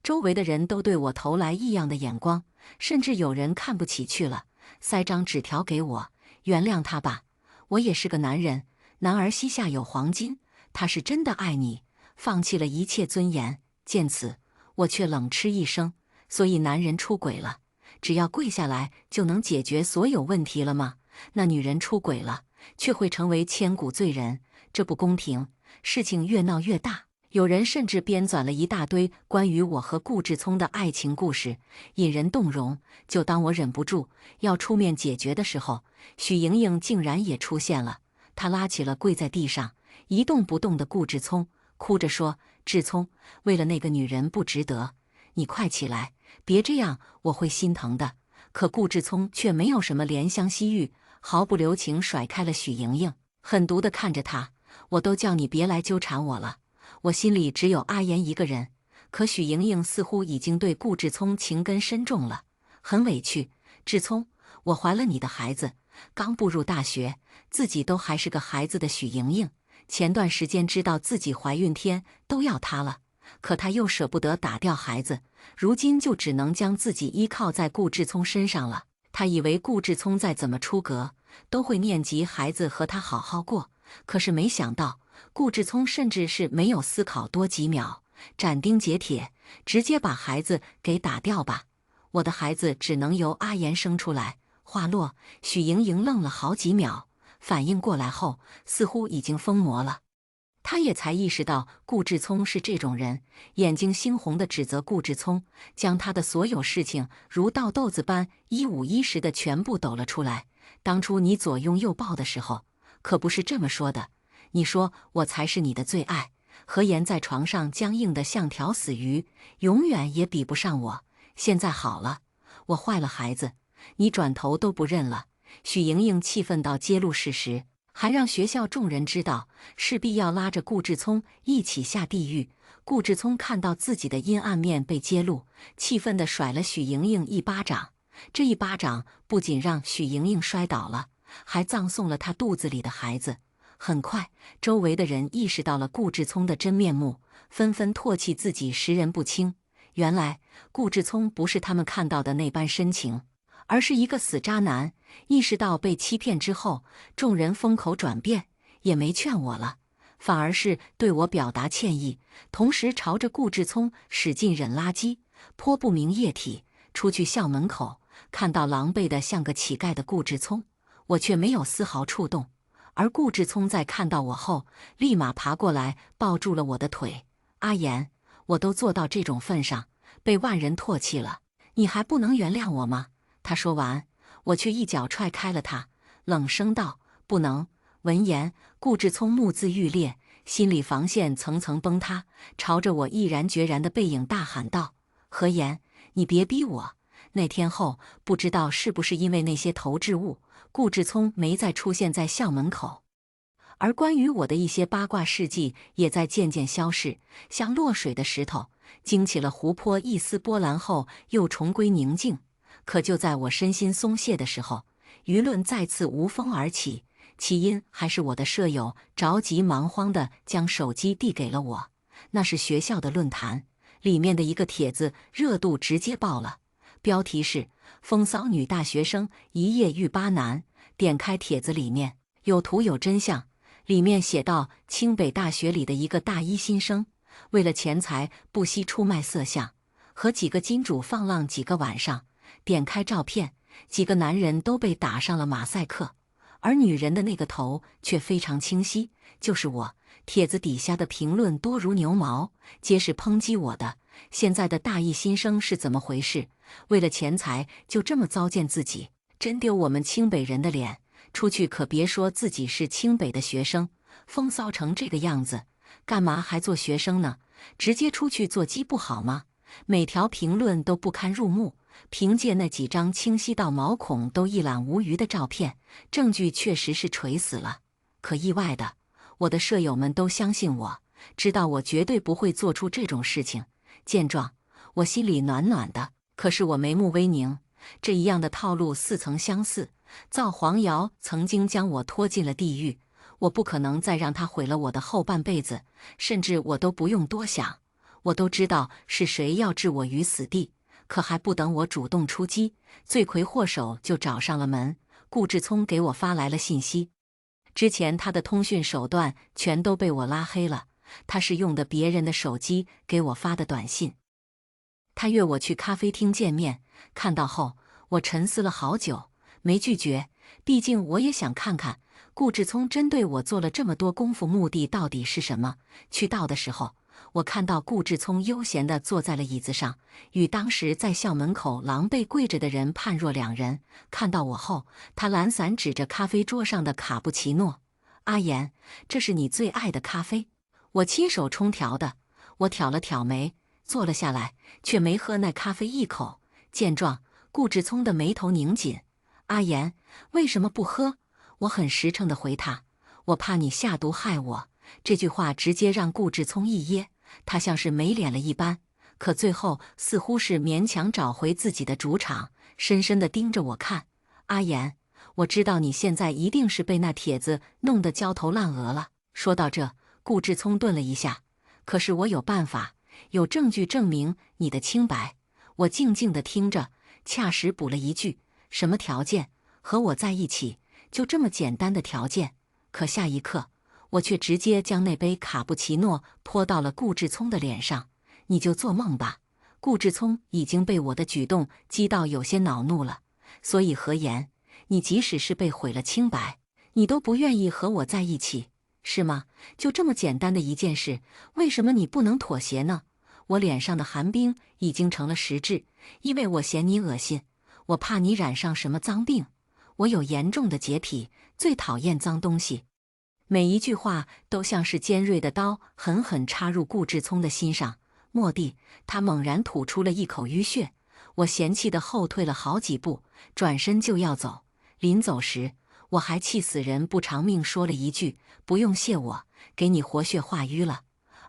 周围的人都对我投来异样的眼光，甚至有人看不起去了，塞张纸条给我：“原谅他吧，我也是个男人，男儿膝下有黄金，他是真的爱你，放弃了一切尊严。”见此，我却冷嗤一声：“所以男人出轨了，只要跪下来就能解决所有问题了吗？那女人出轨了，却会成为千古罪人，这不公平。事情越闹越大，有人甚至编纂了一大堆关于我和顾志聪的爱情故事，引人动容。就当我忍不住要出面解决的时候，许莹莹竟然也出现了。她拉起了跪在地上一动不动的顾志聪，哭着说：“志聪，为了那个女人不值得，你快起来，别这样，我会心疼的。”可顾志聪却没有什么怜香惜玉，毫不留情甩开了许莹莹，狠毒地看着她：“我都叫你别来纠缠我了，我心里只有阿言一个人。”可许莹莹似乎已经对顾志聪情根深重了，很委屈：“志聪，我怀了你的孩子，刚步入大学，自己都还是个孩子的许莹莹，前段时间知道自己怀孕天都要他了。”可她又舍不得打掉孩子，如今就只能将自己依靠在顾志聪身上了。她以为顾志聪再怎么出格，都会念及孩子和她好好过，可是没想到，顾志聪甚至是没有思考多几秒，斩钉截铁，直接把孩子给打掉吧。我的孩子只能由阿言生出来。话落，许莹莹愣了好几秒，反应过来后，似乎已经疯魔了。他也才意识到顾志聪是这种人，眼睛猩红地指责顾志聪，将他的所有事情如倒豆子般一五一十的全部抖了出来。当初你左拥右抱的时候，可不是这么说的。你说我才是你的最爱，何言在床上僵硬得像条死鱼，永远也比不上我。现在好了，我坏了孩子，你转头都不认了。许莹莹气愤到揭露事实，还让学校众人知道，势必要拉着顾志聪一起下地狱。顾志聪看到自己的阴暗面被揭露，气愤地甩了许莹莹一巴掌。这一巴掌不仅让许莹莹摔倒了，还葬送了她肚子里的孩子。很快，周围的人意识到了顾志聪的真面目，纷纷唾弃自己识人不清。原来，顾志聪不是他们看到的那般深情，而是一个死渣男。意识到被欺骗之后，众人风口转变，也没劝我了，反而是对我表达歉意，同时朝着顾志聪使劲扔垃圾，泼不明液体。出去校门口，看到狼狈的像个乞丐的顾志聪，我却没有丝毫触动。而顾志聪在看到我后，立马爬过来抱住了我的腿。阿言，我都做到这种份上，被万人唾弃了，你还不能原谅我吗？他说完，我却一脚踹开了他，冷声道：“不能！”闻言，顾志聪目眦欲裂，心理防线层层崩塌，朝着我毅然决然的背影大喊道：“何言，你别逼我！”那天后，不知道是不是因为那些投掷物，顾志聪没再出现在校门口，而关于我的一些八卦事迹也在渐渐消逝，像落水的石头，惊起了湖泊一丝波澜后，又重归宁静。可就在我身心松懈的时候，舆论再次无风而起。起因还是我的舍友着急忙慌地将手机递给了我，那是学校的论坛，里面的一个帖子热度直接爆了，标题是风骚女大学生一夜遇巴男。点开帖子，里面有图有真相，里面写到清北大学里的一个大一新生，为了钱财不惜出卖色相，和几个金主放浪几个晚上。点开照片，几个男人都被打上了马赛克，而女人的那个头却非常清晰，就是我。帖子底下的评论多如牛毛，皆是抨击我的。现在的大一新生是怎么回事？为了钱财就这么糟践自己，真丢我们清北人的脸。出去可别说自己是清北的学生，风骚成这个样子，干嘛还做学生呢？直接出去做鸡不好吗？每条评论都不堪入目，凭借那几张清晰到毛孔都一览无余的照片，证据确实是垂死了。可意外的，我的舍友们都相信我，知道我绝对不会做出这种事情。见状，我心里暖暖的，可是我眉目微凝。这一样的套路似曾相似，造黄谣曾经将我拖进了地狱，我不可能再让他毁了我的后半辈子，甚至我都不用多想，我都知道是谁要置我于死地。可还不等我主动出击，罪魁祸首就找上了门。顾志聪给我发来了信息，之前他的通讯手段全都被我拉黑了，他是用的别人的手机给我发的短信。他约我去咖啡厅见面，看到后我沉思了好久，没拒绝，毕竟我也想看看顾志聪针对我做了这么多功夫，目的到底是什么？去到的时候，我看到顾志聪悠闲地坐在了椅子上，与当时在校门口狼狈跪着的人判若两人。看到我后，他懒散指着咖啡桌上的卡布奇诺：“阿言，这是你最爱的咖啡，我亲手冲调的。”我挑了挑眉，坐了下来，却没喝那咖啡一口。见状，顾志聪的眉头拧紧：“阿言，为什么不喝？”我很实诚地回他：“我怕你下毒害我。”这句话直接让顾志聪一噎，他像是没脸了一般，可最后似乎是勉强找回自己的主场，深深地盯着我看。阿言，我知道你现在一定是被那帖子弄得焦头烂额了。说到这，顾志聪顿了一下，可是我有办法，有证据证明你的清白。我静静地听着，恰时补了一句：什么条件？和我在一起，就这么简单的条件。可下一刻，我却直接将那杯卡布奇诺泼到了顾志聪的脸上。你就做梦吧！顾志聪已经被我的举动激到有些恼怒了。所以何言，你即使是被毁了清白，你都不愿意和我在一起，是吗？就这么简单的一件事，为什么你不能妥协呢？我脸上的寒冰已经成了实质，因为我嫌你恶心，我怕你染上什么脏病。我有严重的洁癖，最讨厌脏东西。每一句话都像是尖锐的刀，狠狠插入顾志聪的心上。蓦地，他猛然吐出了一口淤血。我嫌弃地后退了好几步，转身就要走。临走时，我还气死人不偿命说了一句：“不用谢我，给你活血化瘀了。”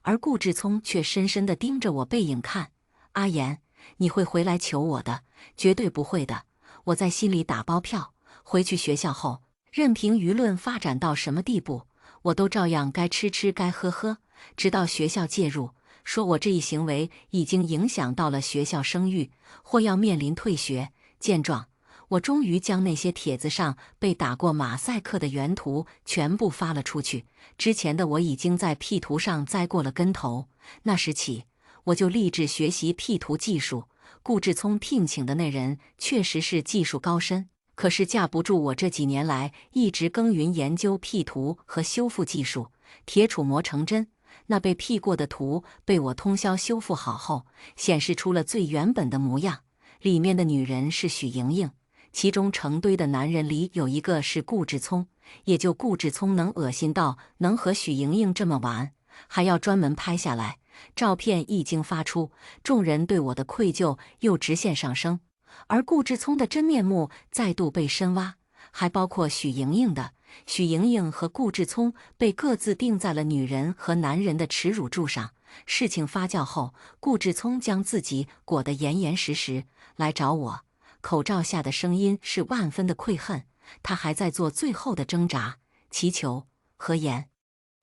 而顾志聪却深深地盯着我背影看。阿言，你会回来求我的？绝对不会的！我在心里打包票，回去学校后，任凭舆论发展到什么地步，我都照样该吃吃该喝喝，直到学校介入，说我这一行为已经影响到了学校声誉，或要面临退学。见状，我终于将那些帖子上被打过马赛克的原图全部发了出去。之前的我已经在 P 图上栽过了跟头，那时起，我就立志学习 P 图技术。顾志聪聘请的那人确实是技术高深，可是架不住我这几年来一直耕耘研究 P 图和修复技术，铁杵磨成针。那被 P 过的图被我通宵修复好后，显示出了最原本的模样。里面的女人是许莹莹，其中成堆的男人里有一个是顾志聪，也就顾志聪能恶心到能和许莹莹这么玩，还要专门拍下来。照片一经发出，众人对我的愧疚又直线上升，而顾志聪的真面目再度被深挖，还包括许莹莹的。许莹莹和顾志聪被各自钉在了女人和男人的耻辱柱上。事情发酵后，顾志聪将自己裹得严严实实，来找我。口罩下的声音是万分的愧恨，他还在做最后的挣扎，祈求和言。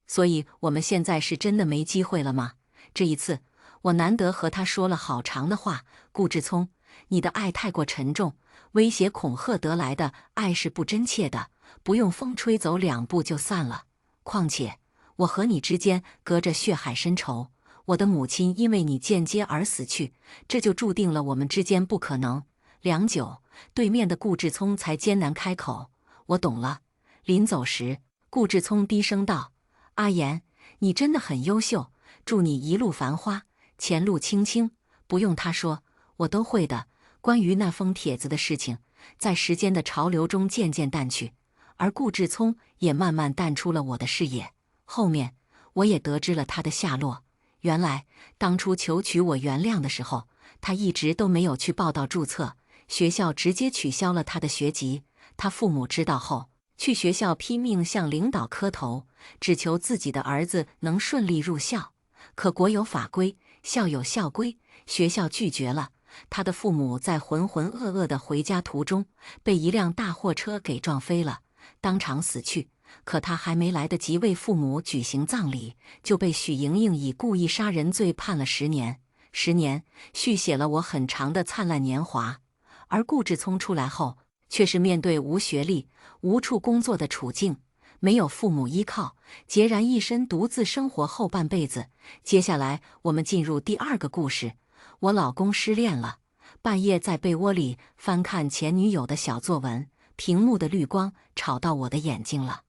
所以我们现在是真的没机会了吗？这一次，我难得和他说了好长的话。顾志聪，你的爱太过沉重，威胁恐吓得来的爱是不真切的，不用风吹走2步就散了。况且，我和你之间隔着血海深仇，我的母亲因为你间接而死去，这就注定了我们之间不可能。良久，对面的顾志聪才艰难开口：“我懂了。”临走时，顾志聪低声道：“阿言，你真的很优秀，祝你一路繁花，前路青青。”不用他说，我都会的。关于那封帖子的事情，在时间的潮流中渐渐淡去，而顾志聪也慢慢淡出了我的视野。后面，我也得知了他的下落。原来，当初求取我原谅的时候，他一直都没有去报到注册，学校直接取消了他的学籍。他父母知道后，去学校拼命向领导磕头，只求自己的儿子能顺利入校。可国有法规，校有校规，学校拒绝了。他的父母在浑浑噩噩的回家途中，被一辆大货车给撞飞了，当场死去。可他还没来得及为父母举行葬礼，就被许莹莹以故意杀人罪判了10年。10年续写了我很长的灿烂年华。而顾志聪出来后，却是面对无学历、无处工作的处境，没有父母依靠，孑然一身独自生活后半辈子。接下来我们进入第2个故事。我老公失恋了，半夜在被窝里翻看前女友的小作文，屏幕的绿光吵到我的眼睛了。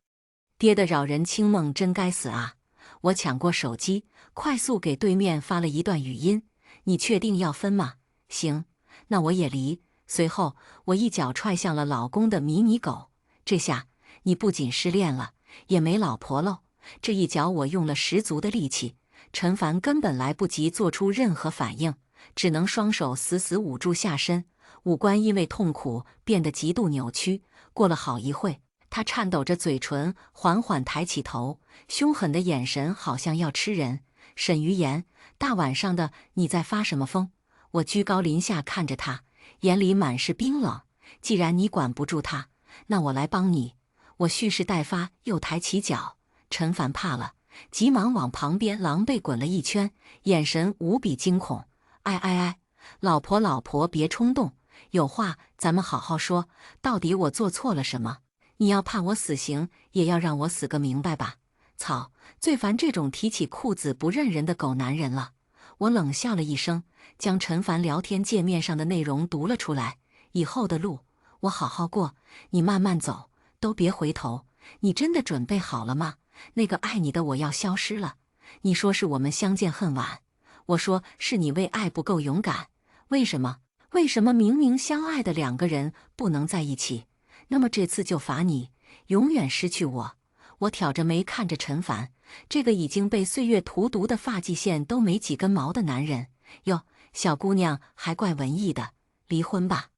跌得扰人清梦，真该死啊！我抢过手机，快速给对面发了一段语音：你确定要分吗？行，那我也离。随后，我一脚踹向了老公的迷你狗。这下，你不仅失恋了，也没老婆喽。这一脚我用了十足的力气，陈凡根本来不及做出任何反应，只能双手死死捂住下身，五官因为痛苦变得极度扭曲。过了好一会，他颤抖着嘴唇，缓缓抬起头，凶狠的眼神好像要吃人。沈于言，大晚上的你在发什么疯？我居高临下看着他，眼里满是冰冷。既然你管不住他，那我来帮你。我蓄势待发，又抬起脚。陈凡怕了，急忙往旁边狼狈滚了一圈，眼神无比惊恐。哎哎哎，老婆老婆，别冲动，有话咱们好好说。到底我做错了什么？你要判我死刑，也要让我死个明白吧！操，最烦这种提起裤子不认人的狗男人了。我冷笑了一声，将陈凡聊天界面上的内容读了出来。以后的路，我好好过，你慢慢走，都别回头。你真的准备好了吗？那个爱你的我要消失了。你说是我们相见恨晚，我说是你为爱不够勇敢。为什么？为什么明明相爱的两个人不能在一起？那么这次就罚你永远失去我。我挑着眉看着陈凡，这个已经被岁月荼毒的发际线都没几根毛的男人。哟，小姑娘还怪文艺的，离婚吧。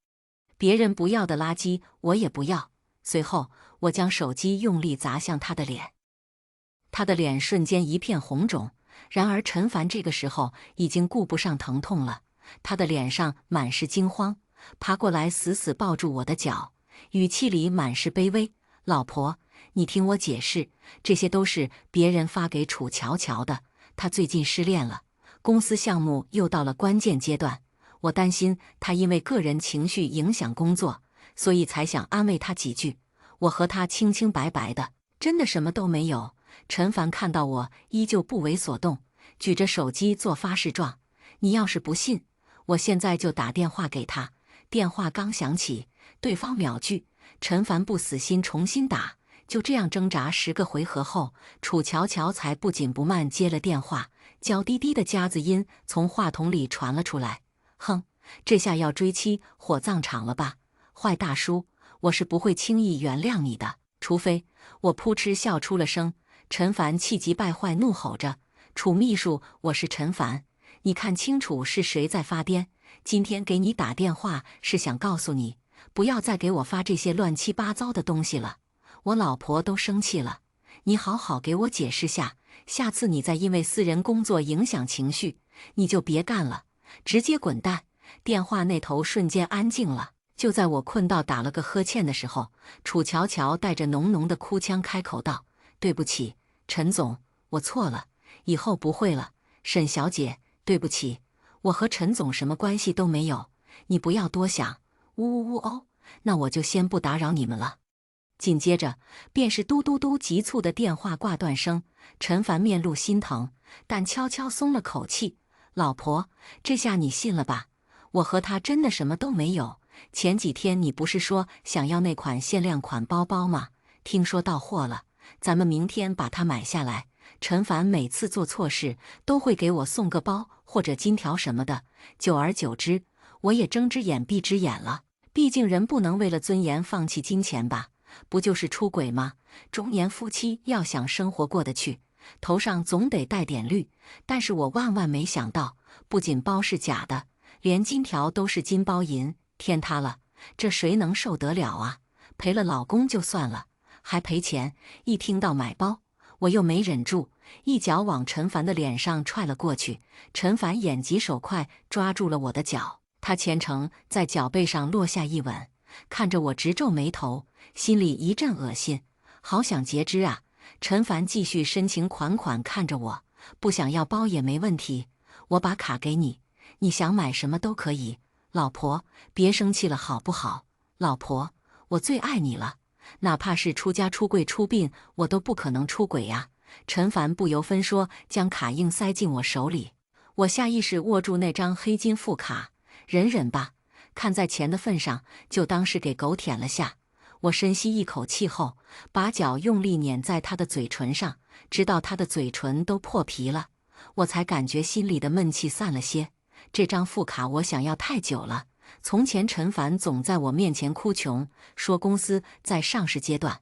别人不要的垃圾我也不要。随后我将手机用力砸向他的脸，他的脸瞬间一片红肿。然而陈凡这个时候已经顾不上疼痛了，他的脸上满是惊慌，爬过来死死抱住我的脚，语气里满是卑微：老婆，你听我解释，这些都是别人发给楚乔乔的，他最近失恋了，公司项目又到了关键阶段，我担心他因为个人情绪影响工作，所以才想安慰他几句。我和他清清白白的，真的什么都没有。陈凡看到我依旧不为所动，举着手机做发誓状：你要是不信，我现在就打电话给他。电话刚响起，对方秒拒，陈凡不死心重新打。就这样挣扎10个回合后，楚乔乔才不紧不慢接了电话，娇滴滴的夹子音从话筒里传了出来：哼，这下要追妻火葬场了吧？坏大叔，我是不会轻易原谅你的，除非……我扑哧笑出了声。陈凡气急败坏，怒吼着：楚秘书，我是陈凡，你看清楚是谁在发癫。今天给你打电话是想告诉你，不要再给我发这些乱七八糟的东西了。我老婆都生气了，你好好给我解释下，下次你再因为私人工作影响情绪，你就别干了，直接滚蛋。电话那头瞬间安静了。就在我困到打了个呵欠的时候，楚乔乔带着浓浓的哭腔开口道：对不起，陈总，我错了，以后不会了。沈小姐，对不起，我和陈总什么关系都没有，你不要多想。呜呜呜哦，那我就先不打扰你们了。紧接着便是嘟嘟嘟急促的电话挂断声。陈凡面露心疼，但悄悄松了口气：老婆，这下你信了吧？我和他真的什么都没有。前几天你不是说想要那款限量款包包吗？听说到货了，咱们明天把它买下来。陈凡每次做错事都会给我送个包或者金条什么的，久而久之，我也睁只眼闭只眼了。毕竟人不能为了尊严放弃金钱吧？不就是出轨吗？中年夫妻要想生活过得去，头上总得带点绿。但是我万万没想到，不仅包是假的，连金条都是金包银。天塌了，这谁能受得了啊？赔了老公就算了，还赔钱。一听到买包，我又没忍住，一脚往陈凡的脸上踹了过去。陈凡眼疾手快抓住了我的脚，他虔诚在脚背上落下一吻，看着我直皱眉头，心里一阵恶心，好想截肢啊！陈凡继续深情款款看着我：不想要包也没问题，我把卡给你，你想买什么都可以。老婆，别生气了好不好？老婆，我最爱你了，哪怕是出家出柜出殡，我都不可能出轨呀！陈凡不由分说将卡硬塞进我手里，我下意识握住那张黑金副卡，忍忍吧，看在钱的份上，就当是给狗舔了下。我深吸一口气后，把脚用力碾在他的嘴唇上，直到他的嘴唇都破皮了，我才感觉心里的闷气散了些。这张副卡我想要太久了。从前陈凡总在我面前哭穷，说公司在上市阶段，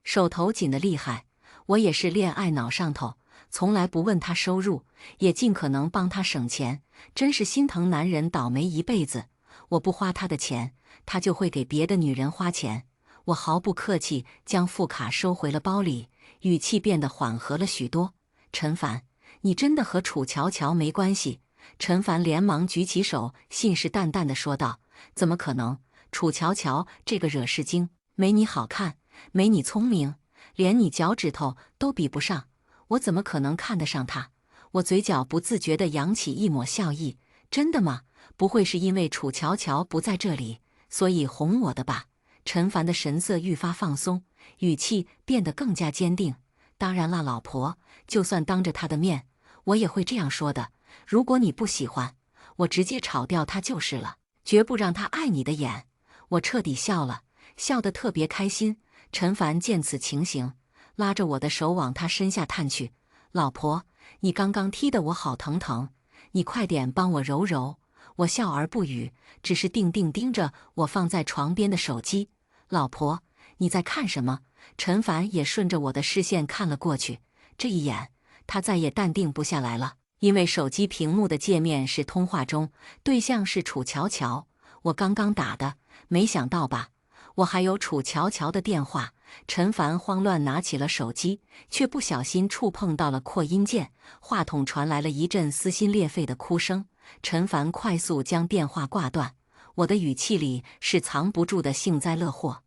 手头紧得厉害。我也是恋爱脑上头，从来不问他收入，也尽可能帮他省钱。真是心疼男人倒霉一辈子。我不花他的钱，他就会给别的女人花钱。我毫不客气将副卡收回了包里，语气变得缓和了许多。陈凡，你真的和楚乔乔没关系？陈凡连忙举起手，信誓旦旦地说道：“怎么可能？楚乔乔这个惹事精，没你好看，没你聪明，连你脚趾头都比不上，我怎么可能看得上她？”我嘴角不自觉地扬起一抹笑意。真的吗？不会是因为楚乔乔不在这里，所以哄我的吧？陈凡的神色愈发放松，语气变得更加坚定。当然啦，老婆，就算当着他的面，我也会这样说的。如果你不喜欢，我直接炒掉他就是了，绝不让他碍你的眼。我彻底笑了，笑得特别开心。陈凡见此情形，拉着我的手往他身下探去。老婆，你刚刚踢得我好疼疼，你快点帮我揉揉。我笑而不语，只是定定盯着我放在床边的手机。老婆，你在看什么？陈凡也顺着我的视线看了过去，这一眼，他再也淡定不下来了。因为手机屏幕的界面是通话中，对象是楚乔乔，我刚刚打的，没想到吧？我还有楚乔乔的电话。陈凡慌乱拿起了手机，却不小心触碰到了扩音键，话筒传来了一阵撕心裂肺的哭声。陈凡快速将电话挂断，我的语气里是藏不住的幸灾乐祸。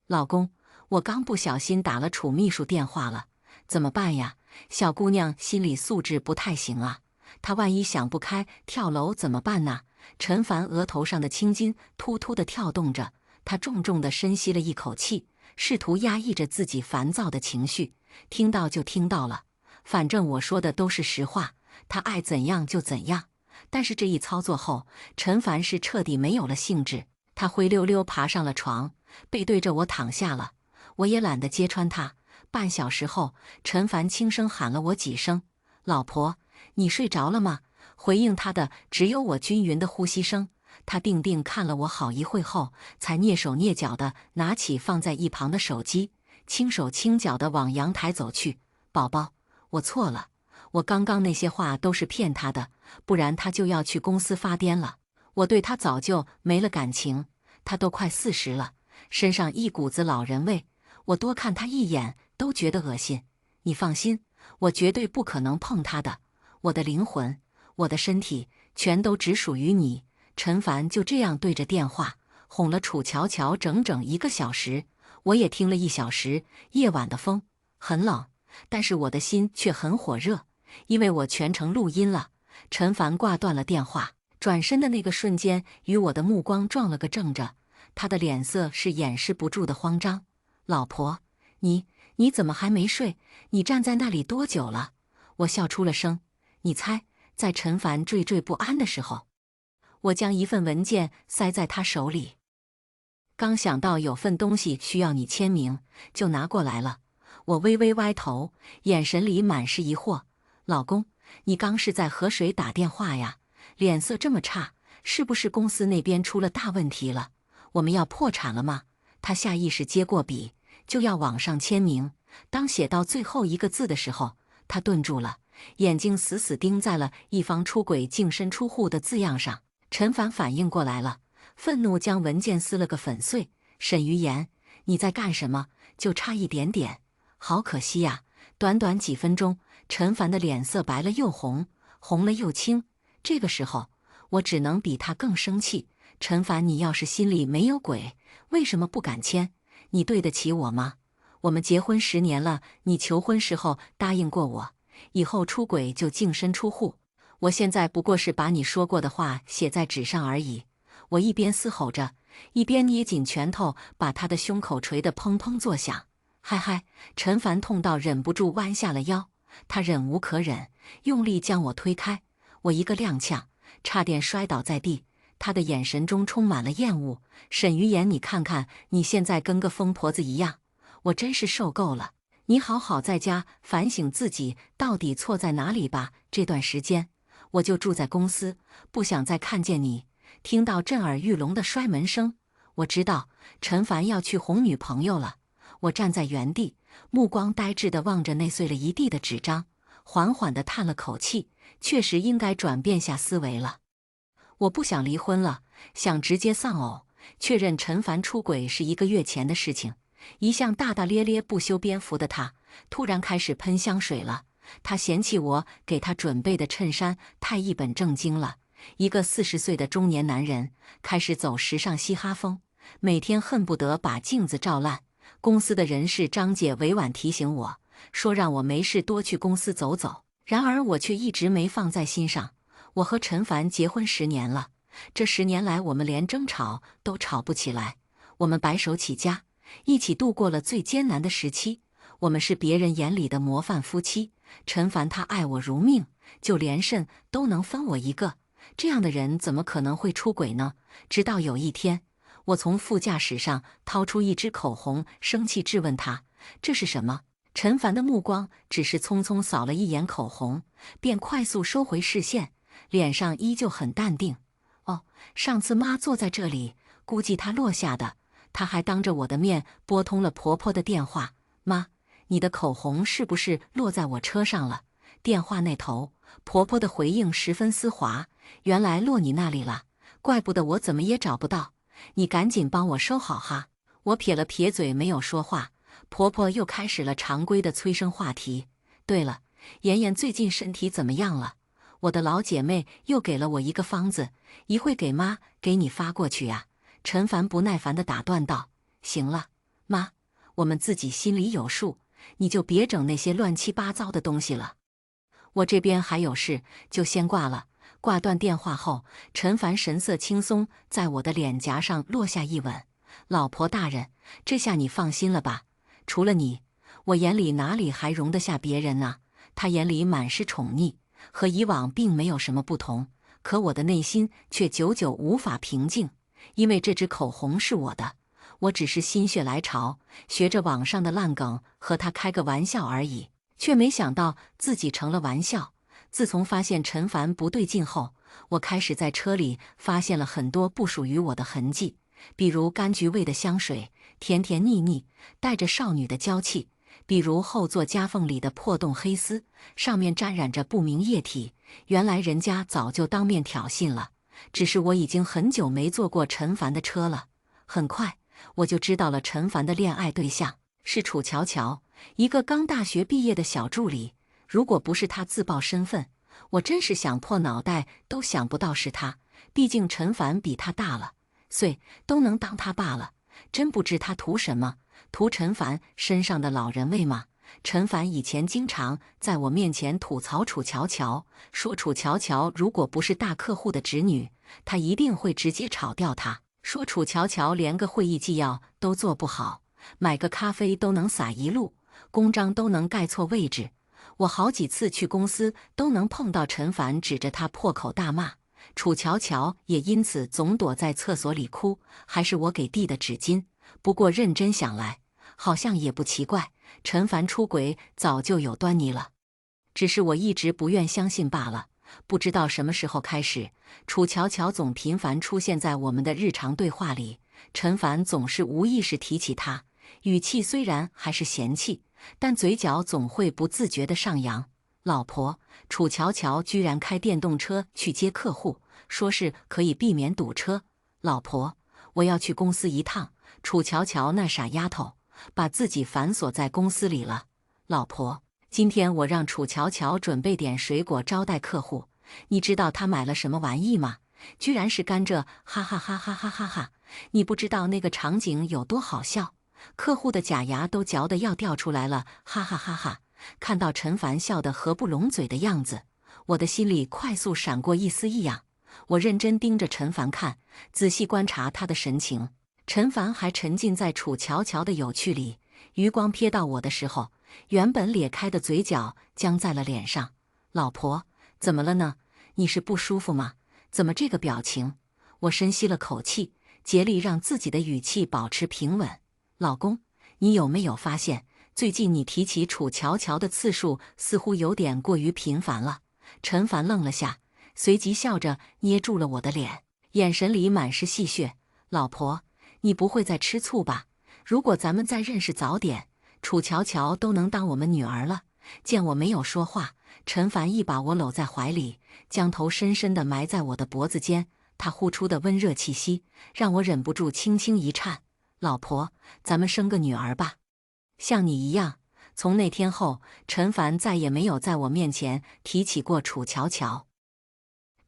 老公，我刚不小心打了楚秘书电话了，怎么办呀？小姑娘心理素质不太行啊，她万一想不开跳楼怎么办呢？陈凡额头上的青筋突突地跳动着，他重重地深吸了一口气，试图压抑着自己烦躁的情绪。听到就听到了，反正我说的都是实话，他爱怎样就怎样。但是这一操作后，陈凡是彻底没有了兴致，他灰溜溜爬上了床，背对着我躺下了。我也懒得揭穿他。半小时后，陈凡轻声喊了我几声：“老婆，你睡着了吗？”回应他的只有我均匀的呼吸声。他定定看了我好一会后，才蹑手蹑脚地拿起放在一旁的手机，轻手轻脚地往阳台走去。宝宝，我错了，我刚刚那些话都是骗他的，不然他就要去公司发癫了。我对他早就没了感情，他都快40了，身上一股子老人味，我多看他一眼都觉得恶心。你放心，我绝对不可能碰他的，我的灵魂，我的身体，全都只属于你。陈凡就这样对着电话哄了楚乔乔整整1个小时，我也听了1小时。夜晚的风很冷，但是我的心却很火热，因为我全程录音了。陈凡挂断了电话，转身的那个瞬间，与我的目光撞了个正着，他的脸色是掩饰不住的慌张。老婆，你怎么还没睡？你站在那里多久了？我笑出了声。你猜，在陈凡惴惴不安的时候，我将一份文件塞在他手里，刚想到有份东西需要你签名，就拿过来了。我微微歪头，眼神里满是疑惑。老公，你刚是在和谁打电话呀？脸色这么差，是不是公司那边出了大问题了？我们要破产了吗？他下意识接过笔，就要往上签名。当写到最后一个字的时候，他顿住了，眼睛死死盯在了一方出轨净身出户的字样上。陈凡反应过来了，愤怒将文件撕了个粉碎。沈于言，你在干什么？就差一点点，好可惜呀！短短几分钟，陈凡的脸色白了又红，红了又青。这个时候，我只能比他更生气。陈凡，你要是心里没有鬼，为什么不敢签？你对得起我吗？我们结婚10年了，你求婚时候答应过我，以后出轨就净身出户。我现在不过是把你说过的话写在纸上而已。我一边嘶吼着，一边捏紧拳头，把他的胸口捶得砰砰作响。嗨嗨！陈凡痛到忍不住弯下了腰，他忍无可忍，用力将我推开。我一个踉跄，差点摔倒在地。他的眼神中充满了厌恶。沈于言，你看看你现在跟个疯婆子一样，我真是受够了。你好好在家反省自己到底错在哪里吧。这段时间我就住在公司，不想再看见你。听到震耳欲聋的摔门声，我知道陈凡要去哄女朋友了。我站在原地，目光呆滞地望着那碎了一地的纸张，缓缓地叹了口气，确实应该转变下思维了。我不想离婚了，想直接丧偶，确认陈凡出轨是1个月前的事情。一向大大咧咧不修边幅的他，突然开始喷香水了。他嫌弃我给他准备的衬衫太一本正经了。一个40岁的中年男人开始走时尚嘻哈风，每天恨不得把镜子照烂。公司的人事张姐委婉提醒我说，让我没事多去公司走走。然而我却一直没放在心上。我和陈凡结婚10年了，这10年来我们连争吵都吵不起来。我们白手起家，一起度过了最艰难的时期。我们是别人眼里的模范夫妻。陈凡他爱我如命，就连肾都能分我一个。这样的人怎么可能会出轨呢？直到有一天，我从副驾驶上掏出一支口红，生气质问他：“这是什么？”陈凡的目光只是匆匆扫了一眼口红，便快速收回视线，脸上依旧很淡定。“哦，上次妈坐在这里，估计她落下的。”她还当着我的面拨通了婆婆的电话：“妈，你的口红是不是落在我车上了？”电话那头，婆婆的回应十分丝滑：“原来落你那里了，怪不得我怎么也找不到。你赶紧帮我收好哈。”我撇了撇嘴，没有说话。婆婆又开始了常规的催生话题：“对了，妍妍最近身体怎么样了？我的老姐妹又给了我一个方子，一会给妈给你发过去呀。”陈凡不耐烦地打断道：“行了，妈，我们自己心里有数，你就别整那些乱七八糟的东西了。我这边还有事，就先挂了。”挂断电话后，陈凡神色轻松，在我的脸颊上落下一吻：“老婆大人，这下你放心了吧？除了你，我眼里哪里还容得下别人呢？”他眼里满是宠溺，和以往并没有什么不同，可我的内心却久久无法平静。因为这支口红是我的，我只是心血来潮，学着网上的烂梗和他开个玩笑而已，却没想到自己成了玩笑。自从发现陈凡不对劲后，我开始在车里发现了很多不属于我的痕迹，比如柑橘味的香水，甜甜腻腻，带着少女的娇气；比如后座夹缝里的破洞黑丝，上面沾染着不明液体，原来人家早就当面挑衅了。只是我已经很久没坐过陈凡的车了。很快我就知道了陈凡的恋爱对象是楚乔乔，一个刚大学毕业的小助理。如果不是他自曝身份，我真是想破脑袋都想不到是他。毕竟陈凡比他大了岁，都能当他爸了。真不知他图什么，图陈凡身上的老人味吗？陈凡以前经常在我面前吐槽楚乔乔，说楚乔乔如果不是大客户的侄女，他一定会直接炒掉她。说楚乔乔连个会议纪要都做不好，买个咖啡都能洒一路，公章都能盖错位置。我好几次去公司都能碰到陈凡指着他破口大骂，楚乔乔也因此总躲在厕所里哭，还是我给递的纸巾。不过认真想来，好像也不奇怪，陈凡出轨早就有端倪了，只是我一直不愿相信罢了。不知道什么时候开始，楚乔乔总频繁出现在我们的日常对话里，陈凡总是无意识提起他，语气虽然还是嫌弃，但嘴角总会不自觉地上扬。老婆，楚乔乔居然开电动车去接客户，说是可以避免堵车。老婆，我要去公司一趟。楚乔乔那傻丫头，把自己反锁在公司里了。老婆，今天我让楚乔乔准备点水果招待客户，你知道她买了什么玩意吗？居然是甘蔗！哈哈哈哈哈哈哈！你不知道那个场景有多好笑，客户的假牙都嚼得要掉出来了！哈哈哈哈！看到陈凡笑得合不拢嘴的样子，我的心里快速闪过一丝异样。我认真盯着陈凡看，仔细观察他的神情。陈凡还沉浸在楚乔乔的有趣里，余光瞥到我的时候，原本咧开的嘴角僵在了脸上。老婆，怎么了呢？你是不舒服吗？怎么这个表情？我深吸了口气，竭力让自己的语气保持平稳。老公，你有没有发现，最近你提起楚乔乔的次数似乎有点过于频繁了？陈凡愣了下，随即笑着捏住了我的脸，眼神里满是戏谑。老婆，你不会在吃醋吧？如果咱们再认识早点，楚乔乔都能当我们女儿了。见我没有说话，陈凡一把我搂在怀里，将头深深地埋在我的脖子间。他呼出的温热气息让我忍不住轻轻一颤。老婆，咱们生个女儿吧。像你一样。从那天后，陈凡再也没有在我面前提起过楚乔乔。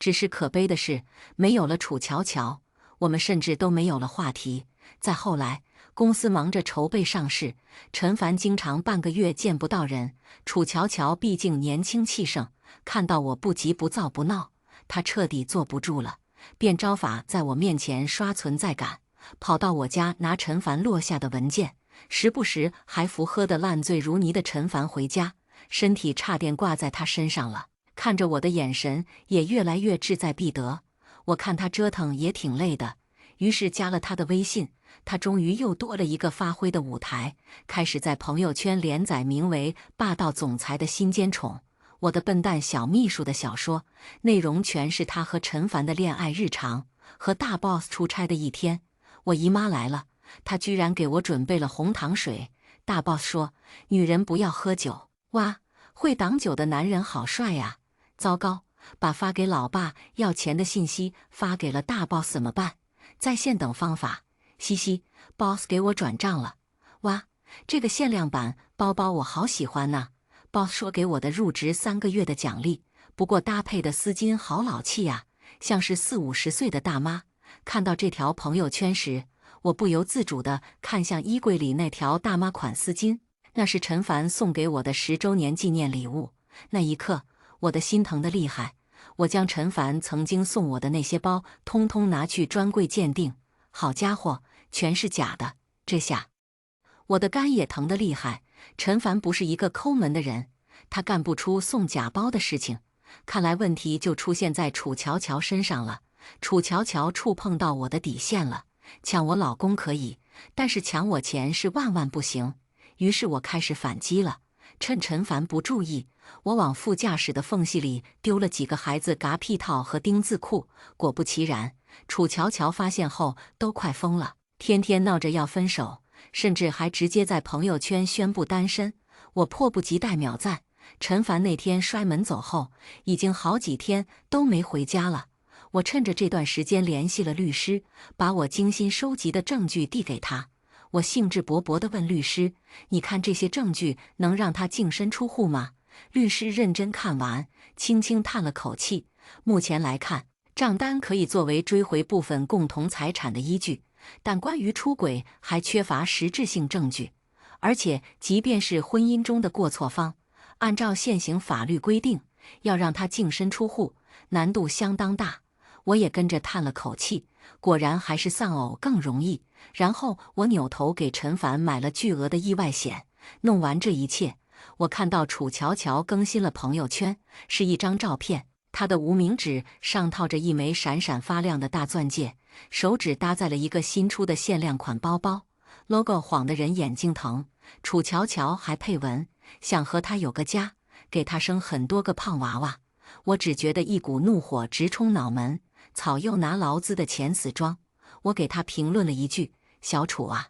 只是可悲的是，没有了楚乔乔，我们甚至都没有了话题。再后来，公司忙着筹备上市，陈凡经常半个月见不到人。楚乔乔毕竟年轻气盛，看到我不急不躁不闹，他彻底坐不住了，便招法在我面前刷存在感，跑到我家拿陈凡落下的文件，时不时还扶喝得烂醉如泥的陈凡回家，身体差点挂在他身上了。看着我的眼神也越来越志在必得，我看他折腾也挺累的，于是加了他的微信。他终于又多了一个发挥的舞台，开始在朋友圈连载名为《霸道总裁的心尖宠》我的笨蛋小秘书的小说，内容全是他和陈凡的恋爱日常。和大 boss 出差的一天，我姨妈来了，他居然给我准备了红糖水。大 boss 说，女人不要喝酒。哇，会挡酒的男人好帅呀！糟糕，把发给老爸要钱的信息发给了大 boss 怎么办？在线等方法。嘻嘻 ，boss 给我转账了。哇，这个限量版包包我好喜欢呢。boss 说给我的入职3个月的奖励，不过搭配的丝巾好老气呀，像是40-50岁的大妈。看到这条朋友圈时，我不由自主地看向衣柜里那条大妈款丝巾，那是陈凡送给我的10周年纪念礼物。那一刻，我的心疼得厉害。我将陈凡曾经送我的那些包通通拿去专柜鉴定，好家伙，全是假的！这下我的肝也疼得厉害。陈凡不是一个抠门的人，他干不出送假包的事情。看来问题就出现在楚乔乔身上了。楚乔乔触碰到我的底线了，抢我老公可以，但是抢我钱是万万不行。于是我开始反击了。趁陈凡不注意，我往副驾驶的缝隙里丢了几个孩子嘎屁套和丁字裤。果不其然，楚乔乔发现后都快疯了，天天闹着要分手，甚至还直接在朋友圈宣布单身。我迫不及待秒赞。陈凡那天摔门走后，已经好几天都没回家了。我趁着这段时间联系了律师，把我精心收集的证据递给他。我兴致勃勃地问律师：“你看这些证据能让他净身出户吗？”律师认真看完，轻轻叹了口气。目前来看，账单可以作为追回部分共同财产的依据，但关于出轨还缺乏实质性证据。而且，即便是婚姻中的过错方，按照现行法律规定，要让他净身出户，难度相当大。我也跟着叹了口气，果然还是丧偶更容易。然后我扭头给陈凡买了巨额的意外险。弄完这一切，我看到楚乔乔更新了朋友圈，是一张照片，她的无名指上套着一枚闪闪发亮的大钻戒，手指搭在了一个新出的限量款包包 ，logo 晃得人眼睛疼。楚乔乔还配文，想和他有个家，给他生很多个胖娃娃。我只觉得一股怒火直冲脑门，草又拿劳资的钱死装。我给他评论了一句：“小楚啊，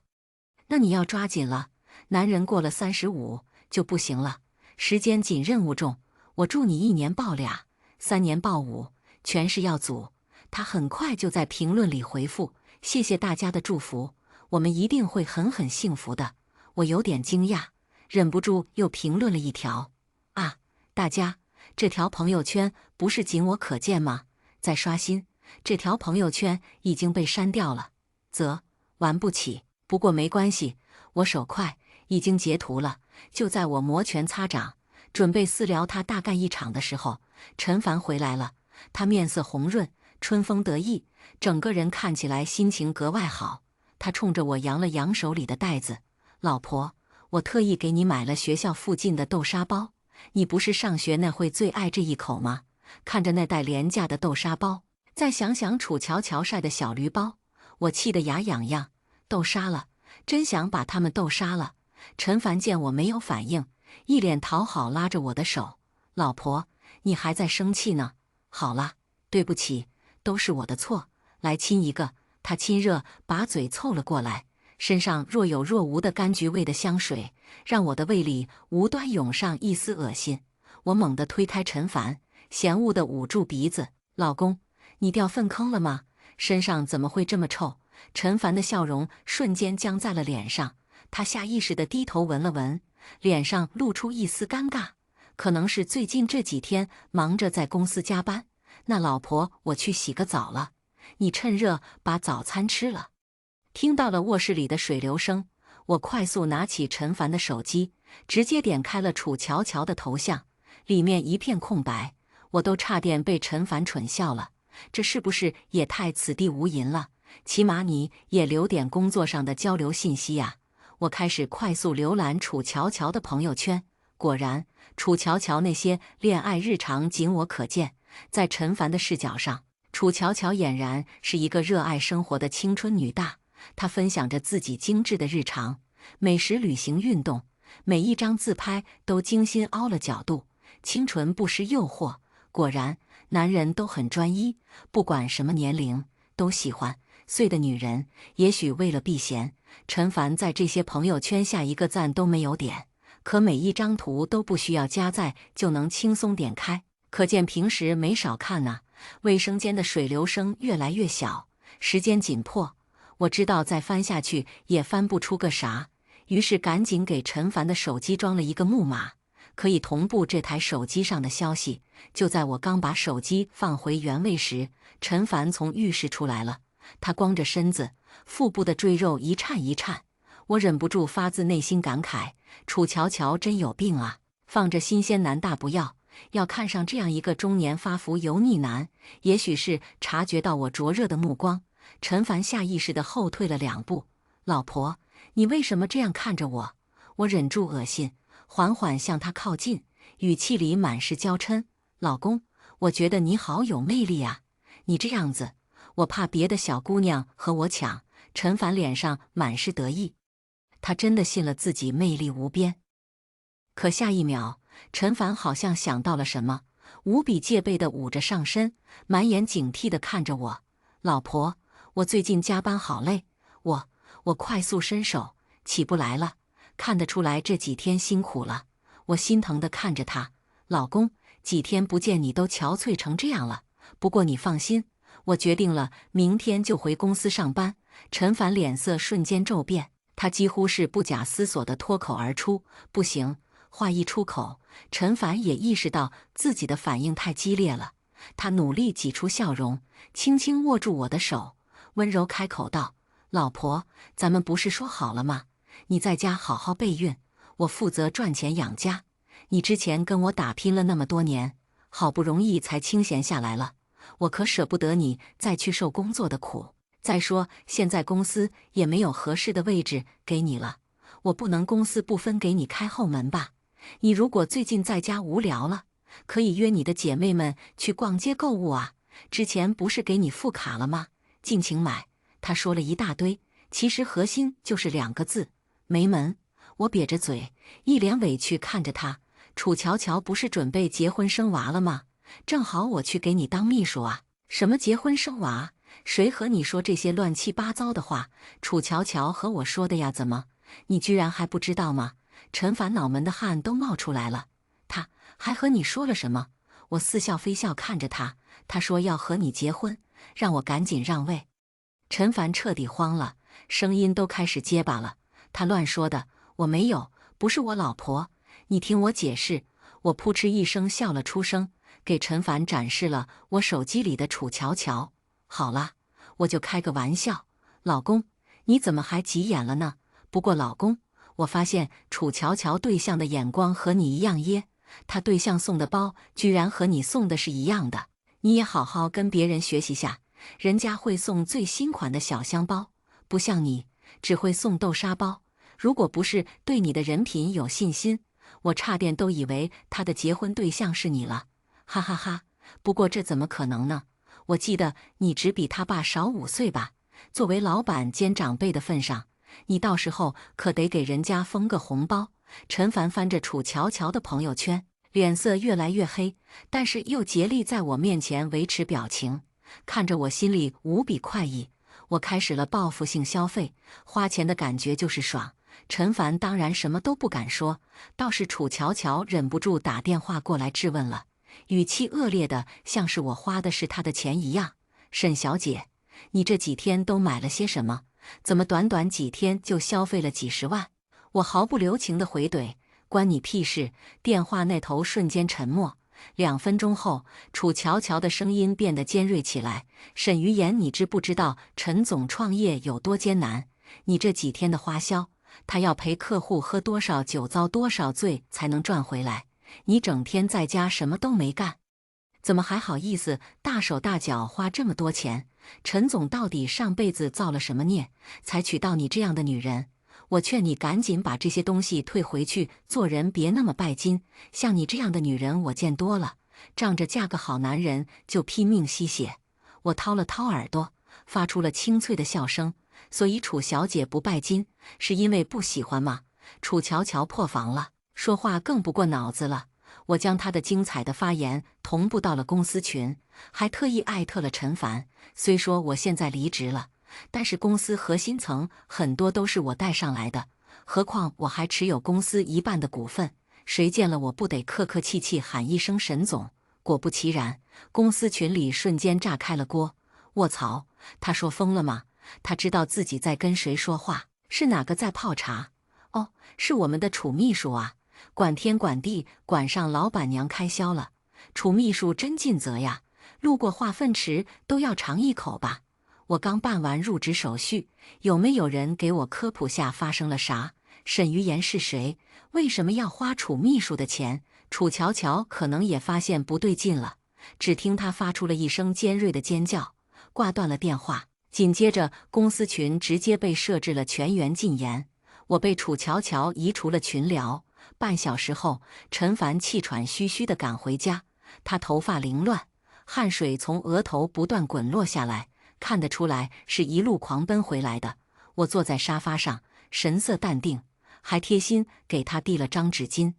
那你要抓紧了，男人过了35就不行了，时间紧任务重。我祝你1年抱俩，3年抱5，全是要组。”他很快就在评论里回复：“谢谢大家的祝福，我们一定会很幸福的。”我有点惊讶，忍不住又评论了一条：“啊，大家，这条朋友圈不是仅我可见吗？”再刷新，这条朋友圈已经被删掉了。玩不起，不过没关系，我手快，已经截图了。就在我摩拳擦掌，准备私聊他大干一场的时候，陈凡回来了。他面色红润，春风得意，整个人看起来心情格外好。他冲着我扬了扬手里的袋子：“老婆，我特意给你买了学校附近的豆沙包，你不是上学那会最爱这一口吗？”看着那袋廉价的豆沙包，再想想楚乔乔晒的小驴包，我气得牙痒痒。豆沙了，真想把他们豆沙了。陈凡见我没有反应，一脸讨好拉着我的手：“老婆，你还在生气呢？好了，对不起，都是我的错。来亲一个。”他亲热，把嘴凑了过来，身上若有若无的柑橘味的香水，让我的胃里无端涌上一丝恶心。我猛地推开陈凡，嫌恶地捂住鼻子：“老公，你掉粪坑了吗？身上怎么会这么臭？”陈凡的笑容瞬间僵在了脸上，他下意识地低头闻了闻，脸上露出一丝尴尬。可能是最近这几天忙着在公司加班。那老婆，我去洗个澡了，你趁热把早餐吃了。听到了卧室里的水流声，我快速拿起陈凡的手机，直接点开了楚乔乔的头像，里面一片空白，我都差点被陈凡蠢笑了。这是不是也太此地无银了？起码你也留点工作上的交流信息呀。我开始快速浏览楚乔乔的朋友圈，果然，楚乔乔那些恋爱日常仅我可见。在陈凡的视角上，楚乔乔俨然是一个热爱生活的青春女大。她分享着自己精致的日常，美食、旅行、运动，每一张自拍都精心凹了角度，清纯不失诱惑。果然，男人都很专一，不管什么年龄都喜欢。岁的女人，也许为了避嫌，陈凡在这些朋友圈下一个赞都没有点，可每一张图都不需要加载就能轻松点开，可见平时没少看呐。卫生间的水流声越来越小，时间紧迫，我知道再翻下去也翻不出个啥，于是赶紧给陈凡的手机装了一个木马，可以同步这台手机上的消息。就在我刚把手机放回原位时，陈凡从浴室出来了。他光着身子，腹部的赘肉一颤一颤，我忍不住发自内心感慨：楚乔乔真有病啊！放着新鲜男大不要，要看上这样一个中年发福油腻男。也许是察觉到我灼热的目光，陈凡下意识地后退了2步。老婆，你为什么这样看着我？我忍住恶心，缓缓向他靠近，语气里满是娇嗔：老公，我觉得你好有魅力啊！你这样子，我怕别的小姑娘和我抢。陈凡脸上满是得意，他真的信了自己魅力无边。可下一秒，陈凡好像想到了什么，无比戒备地捂着上身，满眼警惕地看着我。老婆，我最近加班好累，我快速伸手，起不来了，看得出来这几天辛苦了。我心疼地看着他，老公，几天不见你都憔悴成这样了，不过你放心，我决定了，明天就回公司上班。陈凡脸色瞬间骤变，他几乎是不假思索地脱口而出：不行。话一出口，陈凡也意识到自己的反应太激烈了，他努力挤出笑容，轻轻握住我的手，温柔开口道：老婆，咱们不是说好了吗？你在家好好备孕，我负责赚钱养家。你之前跟我打拼了那么多年，好不容易才清闲下来了，我可舍不得你再去受工作的苦。再说，现在公司也没有合适的位置给你了，我不能公私不分给你开后门吧？你如果最近在家无聊了，可以约你的姐妹们去逛街购物啊，之前不是给你副卡了吗？尽情买。他说了一大堆，其实核心就是2个字：没门。我瘪着嘴，一脸委屈看着他。楚乔乔不是准备结婚生娃了吗？正好我去给你当秘书啊。什么结婚生娃？谁和你说这些乱七八糟的话？楚乔乔和我说的呀，怎么，你居然还不知道吗？陈凡脑门的汗都冒出来了。他还和你说了什么？我似笑非笑看着他，他说要和你结婚，让我赶紧让位。陈凡彻底慌了，声音都开始结巴了。他乱说的，我没有，不是我老婆，你听我解释。我扑哧一声笑了出声，给陈凡展示了我手机里的楚乔乔。好了，我就开个玩笑，老公，你怎么还急眼了呢？不过老公，我发现楚乔乔对象的眼光和你一样耶，他对象送的包居然和你送的是一样的，你也好好跟别人学习下，人家会送最新款的小香包，不像你只会送豆沙包。如果不是对你的人品有信心，我差点都以为他的结婚对象是你了，哈哈哈。不过这怎么可能呢？我记得你只比他爸少5岁吧？作为老板兼长辈的份上，你到时候可得给人家封个红包。陈凡翻着楚乔乔的朋友圈，脸色越来越黑，但是又竭力在我面前维持表情，看着我心里无比快意。我开始了报复性消费，花钱的感觉就是爽。陈凡当然什么都不敢说，倒是楚乔乔忍不住打电话过来质问了，语气恶劣的像是我花的是他的钱一样。沈小姐，你这几天都买了些什么？怎么短短几天就消费了几十万？我毫不留情地回怼，关你屁事！电话那头瞬间沉默。2分钟后，楚乔乔的声音变得尖锐起来：“沈于言，你知不知道陈总创业有多艰难？你这几天的花销，他要陪客户喝多少酒，遭多少罪才能赚回来？你整天在家什么都没干，怎么还好意思大手大脚花这么多钱？陈总到底上辈子造了什么孽，才娶到你这样的女人？我劝你赶紧把这些东西退回去，做人别那么拜金。像你这样的女人我见多了，仗着嫁个好男人就拼命吸血。”我掏了掏耳朵，发出了清脆的笑声。所以楚小姐不拜金，是因为不喜欢吗？楚乔乔破防了，说话更不过脑子了。我将她的精彩的发言同步到了公司群，还特意艾特了陈凡。虽说我现在离职了，但是公司核心层很多都是我带上来的，何况我还持有公司1半的股份，谁见了我不得客客气气喊一声沈总？果不其然，公司群里瞬间炸开了锅。卧槽，他说疯了吗？他知道自己在跟谁说话？是哪个在泡茶？哦，是我们的楚秘书啊，管天管地管上老板娘开销了。楚秘书真尽责呀，路过化粪池都要尝一口吧。我刚办完入职手续，有没有人给我科普下发生了啥？沈于言是谁？为什么要花楚秘书的钱？楚乔乔可能也发现不对劲了，只听他发出了一声尖锐的尖叫，挂断了电话。紧接着，公司群直接被设置了全员禁言，我被楚乔乔移除了群聊。半小时后，陈凡气喘吁吁地赶回家，他头发凌乱，汗水从额头不断滚落下来，看得出来是一路狂奔回来的。我坐在沙发上，神色淡定，还贴心给他递了张纸巾。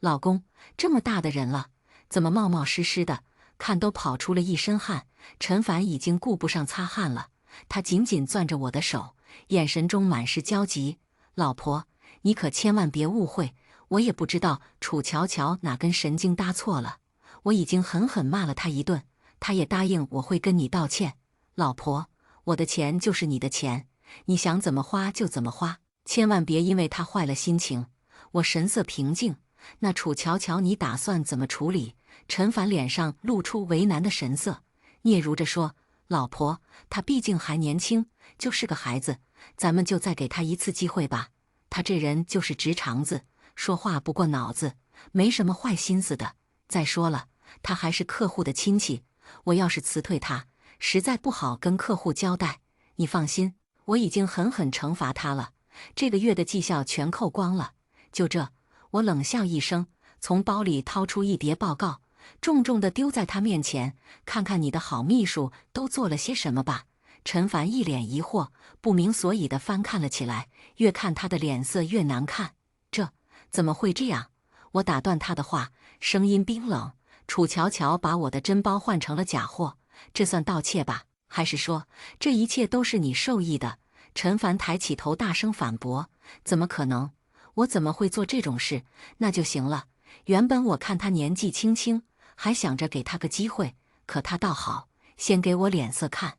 老公，这么大的人了，怎么冒冒失失的？看都跑出了一身汗。陈凡已经顾不上擦汗了。他紧紧攥着我的手，眼神中满是焦急。老婆，你可千万别误会，我也不知道楚乔乔哪根神经搭错了，我已经狠狠骂了他一顿，他也答应我会跟你道歉。老婆，我的钱就是你的钱，你想怎么花就怎么花，千万别因为他坏了心情。我神色平静，那楚乔乔你打算怎么处理？陈凡脸上露出为难的神色，嗫嚅着说，老婆，他毕竟还年轻，就是个孩子，咱们就再给他一次机会吧。他这人就是直肠子，说话不过脑子，没什么坏心思的。再说了，他还是客户的亲戚，我要是辞退他，实在不好跟客户交代。你放心，我已经狠狠惩罚他了，这个月的绩效全扣光了。就这，我冷笑一声，从包里掏出一叠报告，重重地丢在他面前，看看你的好秘书都做了些什么吧。陈凡一脸疑惑，不明所以地翻看了起来，越看他的脸色越难看。这怎么会这样？我打断他的话，声音冰冷。楚乔乔把我的真包换成了假货，这算盗窃吧？还是说这一切都是你授意的？陈凡抬起头大声反驳，怎么可能？我怎么会做这种事？那就行了。原本我看他年纪轻轻，还想着给他个机会，可他倒好，先给我脸色看。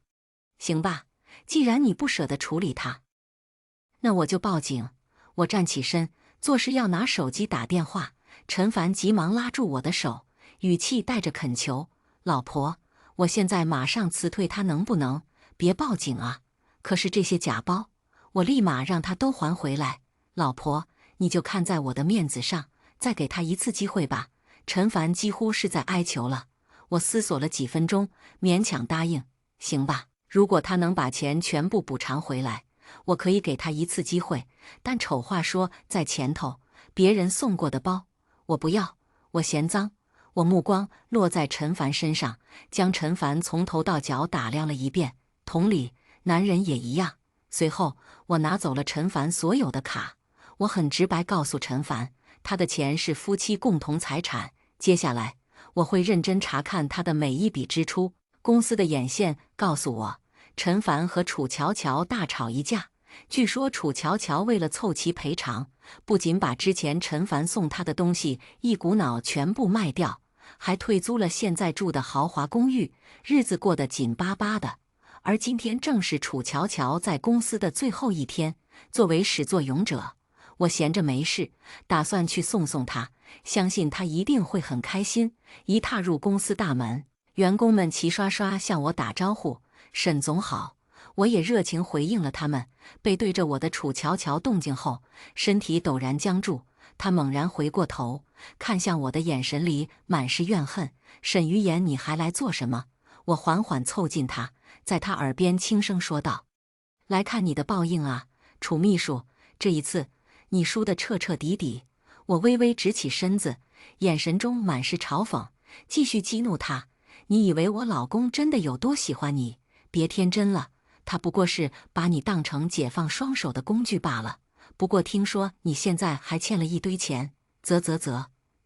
行吧，既然你不舍得处理他，那我就报警。我站起身，作势要拿手机打电话。陈凡急忙拉住我的手，语气带着恳求：“老婆，我现在马上辞退他，能不能别报警啊？可是这些假包，我立马让他都还回来。老婆，你就看在我的面子上，再给他一次机会吧。”陈凡几乎是在哀求了。我思索了几分钟，勉强答应：“行吧，如果他能把钱全部补偿回来，我可以给他一次机会。但丑话说在前头，别人送过的包，我不要，我嫌脏。我目光落在陈凡身上，将陈凡从头到脚打量了一遍。同理，男人也一样。随后，我拿走了陈凡所有的卡。我很直白告诉陈凡，他的钱是夫妻共同财产。接下来，我会认真查看他的每一笔支出。公司的眼线告诉我，陈凡和楚乔乔大吵一架。据说楚乔乔为了凑齐赔偿，不仅把之前陈凡送她的东西一股脑全部卖掉，还退租了现在住的豪华公寓，日子过得紧巴巴的。而今天正是楚乔乔在公司的最后一天，作为始作俑者，我闲着没事，打算去送送她，相信她一定会很开心。一踏入公司大门，员工们齐刷刷向我打招呼：“沈总好。”我也热情回应了他们。背对着我的楚乔乔动静后，身体陡然僵住。她猛然回过头，看向我的眼神里满是怨恨。沈于言，你还来做什么？我缓缓凑近她，在她耳边轻声说道：“来看你的报应啊，楚秘书，这一次你输得彻彻底底。”我微微直起身子，眼神中满是嘲讽，继续激怒她：“你以为我老公真的有多喜欢你？别天真了。他不过是把你当成解放双手的工具罢了。不过听说你现在还欠了一堆钱，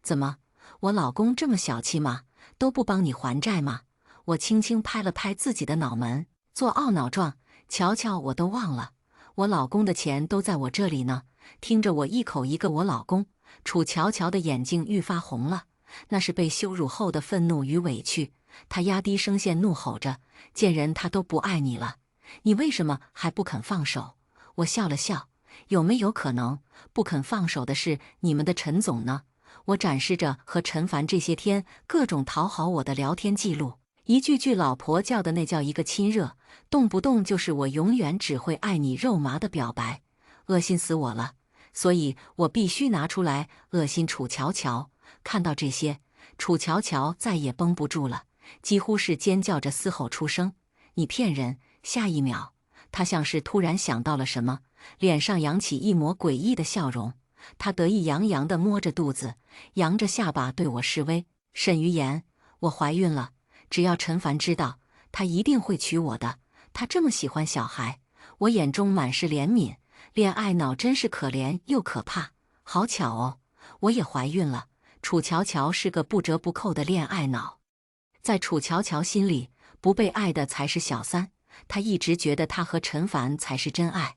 怎么？我老公这么小气吗？都不帮你还债吗？”我轻轻拍了拍自己的脑门，做懊恼状：“瞧瞧，我都忘了，我老公的钱都在我这里呢。”听着我一口一个我老公，楚乔乔的眼睛愈发红了，那是被羞辱后的愤怒与委屈。她压低声线怒吼着：“贱人，他都不爱你了，你为什么还不肯放手？”我笑了笑，有没有可能不肯放手的是你们的陈总呢？我展示着和陈凡这些天各种讨好我的聊天记录，一句句老婆叫的那叫一个亲热，动不动就是我永远只会爱你肉麻的表白，恶心死我了。所以我必须拿出来恶心楚乔乔。看到这些，楚乔乔再也绷不住了，几乎是尖叫着嘶吼出声：“你骗人！”下一秒，他像是突然想到了什么，脸上扬起一抹诡异的笑容。他得意洋洋地摸着肚子，扬着下巴对我示威：“沈于言，我怀孕了，只要陈凡知道，他一定会娶我的。他这么喜欢小孩。”我眼中满是怜悯，恋爱脑真是可怜又可怕。好巧哦，我也怀孕了。楚乔乔是个不折不扣的恋爱脑，在楚乔乔心里，不被爱的才是小三。他一直觉得他和陈凡才是真爱，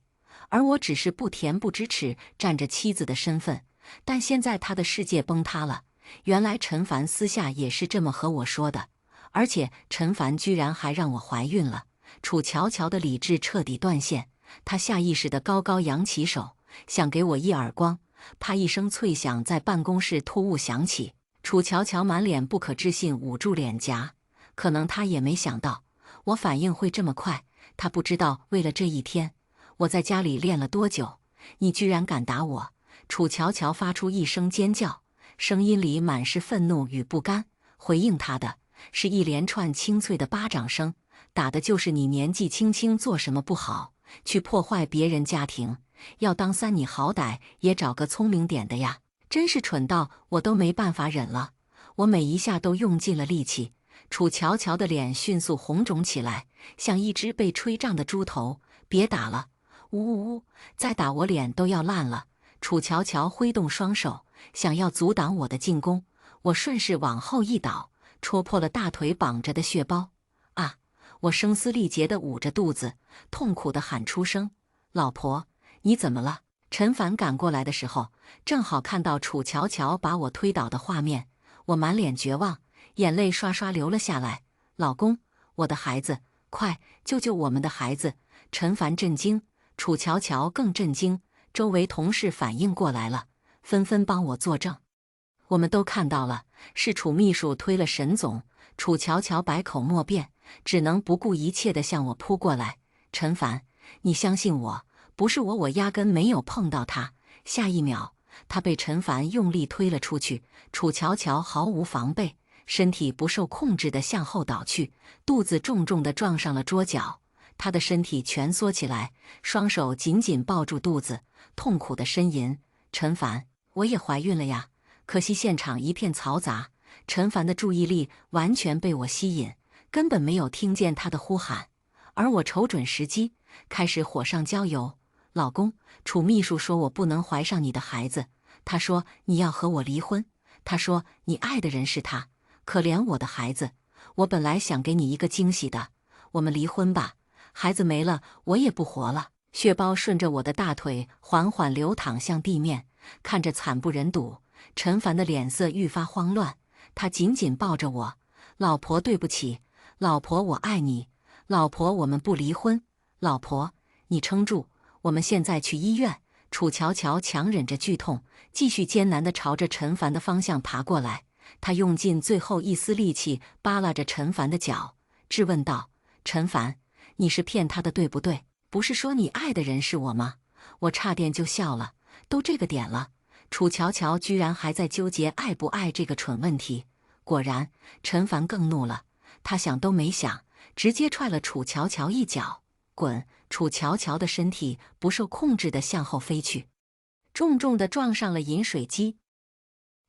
而我只是不甜不知耻，占着妻子的身份。但现在他的世界崩塌了，原来陈凡私下也是这么和我说的，而且陈凡居然还让我怀孕了。楚乔乔的理智彻底断线，她下意识地高高扬起手，想给我一耳光。啪一声脆响在办公室突兀响起，楚乔乔满脸不可置信，捂住脸颊。可能她也没想到我反应会这么快，她不知道为了这一天，我在家里练了多久。你居然敢打我！楚乔乔发出一声尖叫，声音里满是愤怒与不甘。回应她的是一连串清脆的巴掌声，打的就是你年纪轻轻做什么不好，去破坏别人家庭。要当三，你好歹也找个聪明点的呀！真是蠢到我都没办法忍了。我每一下都用尽了力气。楚乔乔的脸迅速红肿起来，像一只被吹胀的猪头。别打了！呜呜呜！再打我脸都要烂了。楚乔乔挥动双手，想要阻挡我的进攻。我顺势往后一倒，戳破了大腿绑着的血包。啊！我声嘶力竭地捂着肚子，痛苦地喊出声：“老婆，你怎么了？”陈凡赶过来的时候，正好看到楚乔乔把我推倒的画面。我满脸绝望，眼泪刷刷流了下来。老公，我的孩子，快救救我们的孩子！陈凡震惊，楚乔乔更震惊，周围同事反应过来了，纷纷帮我作证。我们都看到了，是楚秘书推了沈总。楚乔乔百口莫辩，只能不顾一切地向我扑过来。陈凡，你相信我，不是我压根没有碰到他。下一秒，他被陈凡用力推了出去。楚乔乔毫无防备，身体不受控制地向后倒去，肚子重重地撞上了桌角。她的身体蜷缩起来，双手紧紧抱住肚子，痛苦地呻吟：“陈凡，我也怀孕了呀！”可惜现场一片嘈杂，陈凡的注意力完全被我吸引，根本没有听见他的呼喊。而我瞅准时机，开始火上浇油。老公，楚秘书说我不能怀上你的孩子，他说你要和我离婚，他说你爱的人是他，可怜我的孩子，我本来想给你一个惊喜的，我们离婚吧，孩子没了我也不活了。血包顺着我的大腿缓缓流淌向地面，看着惨不忍睹，陈凡的脸色愈发慌乱，他紧紧抱着我，老婆对不起，老婆我爱你，老婆我们不离婚，老婆你撑住，我们现在去医院。楚乔乔强忍着剧痛，继续艰难地朝着陈凡的方向爬过来。他用尽最后一丝力气扒拉着陈凡的脚，质问道：“陈凡，你是骗他的对不对？不是说你爱的人是我吗？”我差点就笑了，都这个点了，楚乔乔居然还在纠结爱不爱这个蠢问题。果然，陈凡更怒了，他想都没想，直接踹了楚乔乔一脚，滚！楚乔乔的身体不受控制地向后飞去，重重地撞上了饮水机。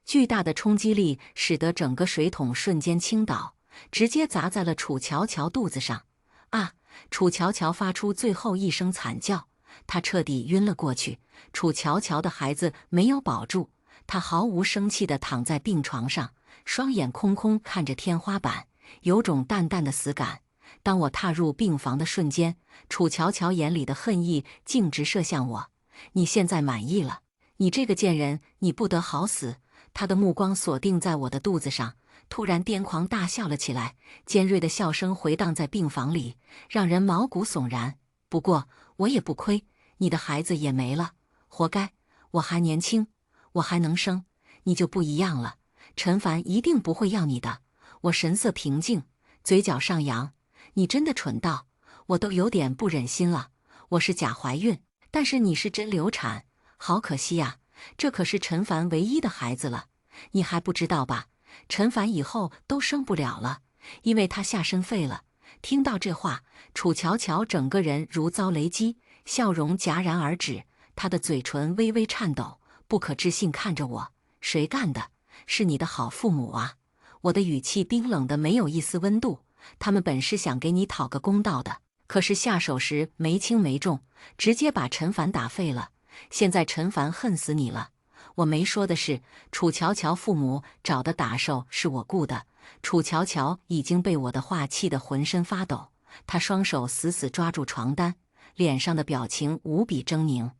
巨大的冲击力使得整个水桶瞬间倾倒，直接砸在了楚乔乔肚子上。啊！楚乔乔发出最后一声惨叫，她彻底晕了过去。楚乔乔的孩子没有保住，她毫无生气地躺在病床上，双眼空空看着天花板，有种淡淡的死感。当我踏入病房的瞬间，楚乔乔眼里的恨意径直射向我。你现在满意了？你这个贱人，你不得好死！他的目光锁定在我的肚子上，突然癫狂大笑了起来，尖锐的笑声回荡在病房里，让人毛骨悚然。不过我也不亏，你的孩子也没了，活该！我还年轻，我还能生，你就不一样了。陈凡一定不会要你的。我神色平静，嘴角上扬。你真的蠢到，我都有点不忍心了。我是假怀孕，但是你是真流产，好可惜呀！这可是陈凡唯一的孩子了，你还不知道吧？陈凡以后都生不了了，因为他下身废了。听到这话，楚乔乔整个人如遭雷击，笑容戛然而止，他的嘴唇微微颤抖，不可置信看着我：“谁干的？是你的好父母啊！”我的语气冰冷的没有一丝温度。他们本是想给你讨个公道的，可是下手时没轻没重，直接把陈凡打废了。现在陈凡恨死你了。我没说的是，楚乔乔父母找的打手是我雇的。楚乔乔已经被我的话气得浑身发抖，他双手死死抓住床单，脸上的表情无比狰狞。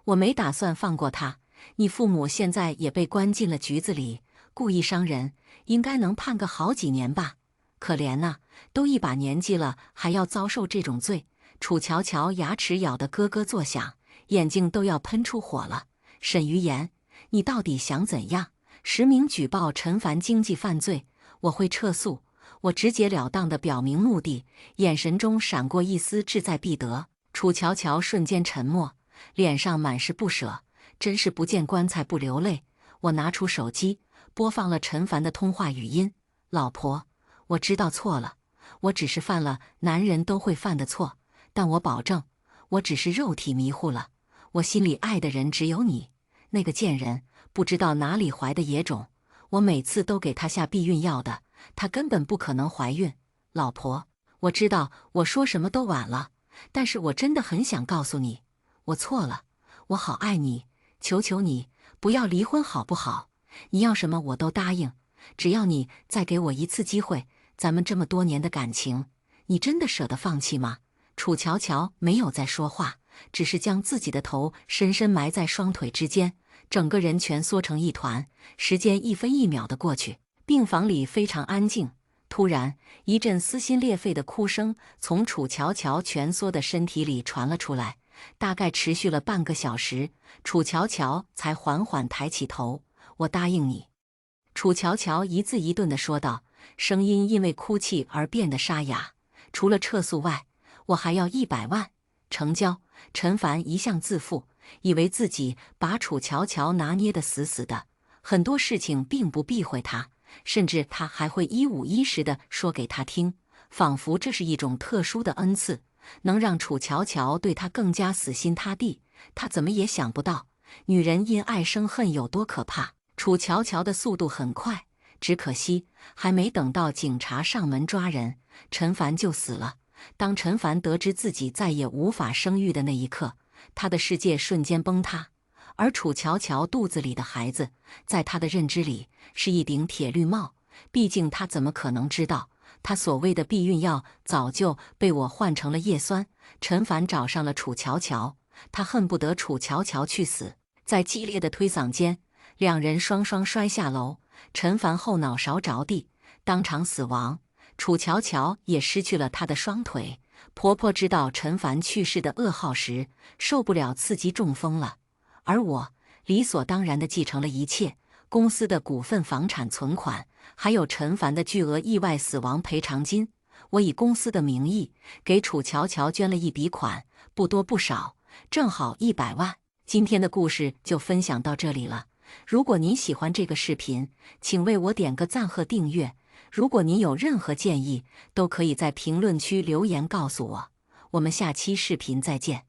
我没打算放过他，你父母现在也被关进了局子里，故意伤人，应该能判个好几年吧。可怜呐，都一把年纪了，还要遭受这种罪。楚乔乔牙齿咬得咯咯作响，眼睛都要喷出火了。沈于言，你到底想怎样？实名举报陈凡经济犯罪，我会撤诉。我直截了当地表明目的，眼神中闪过一丝志在必得。楚乔乔瞬间沉默，脸上满是不舍，真是不见棺材不流泪。我拿出手机，播放了陈凡的通话语音：“老婆。”我知道错了，我只是犯了男人都会犯的错，但我保证，我只是肉体迷糊了。我心里爱的人只有你，那个贱人不知道哪里怀的野种，我每次都给她下避孕药的，她根本不可能怀孕。老婆，我知道我说什么都晚了，但是我真的很想告诉你，我错了，我好爱你，求求你不要离婚好不好？你要什么我都答应，只要你再给我一次机会。咱们这么多年的感情，你真的舍得放弃吗？楚乔乔没有再说话，只是将自己的头深深埋在双腿之间，整个人蜷缩成一团。时间一分一秒的过去，病房里非常安静。突然，一阵撕心裂肺的哭声从楚乔乔蜷缩的身体里传了出来，大概持续了半个小时，楚乔乔才缓缓抬起头：“我答应你。”楚乔乔一字一顿地说道，声音因为哭泣而变得沙哑。除了撤诉外，我还要100万成交。陈凡一向自负，以为自己把楚乔乔拿捏得死死的，很多事情并不避讳他，甚至他还会一五一十地说给他听，仿佛这是一种特殊的恩赐，能让楚乔乔对他更加死心塌地。他怎么也想不到，女人因爱生恨有多可怕。楚乔乔的速度很快，只可惜还没等到警察上门抓人，陈凡就死了。当陈凡得知自己再也无法生育的那一刻，他的世界瞬间崩塌。而楚乔乔肚子里的孩子，在他的认知里是一顶铁绿帽。毕竟他怎么可能知道，他所谓的避孕药早就被我换成了叶酸。陈凡找上了楚乔乔，他恨不得楚乔乔去死。在激烈的推搡间，两人双双摔下楼，陈凡后脑勺着地，当场死亡。楚乔乔也失去了她的双腿。婆婆知道陈凡去世的噩耗时，受不了刺激中风了。而我理所当然地继承了一切，公司的股份、房产、存款，还有陈凡的巨额意外死亡赔偿金。我以公司的名义给楚乔乔捐了一笔款，不多不少，正好100万。今天的故事就分享到这里了。如果您喜欢这个视频，请为我点个赞和订阅。如果您有任何建议，都可以在评论区留言告诉我。我们下期视频再见。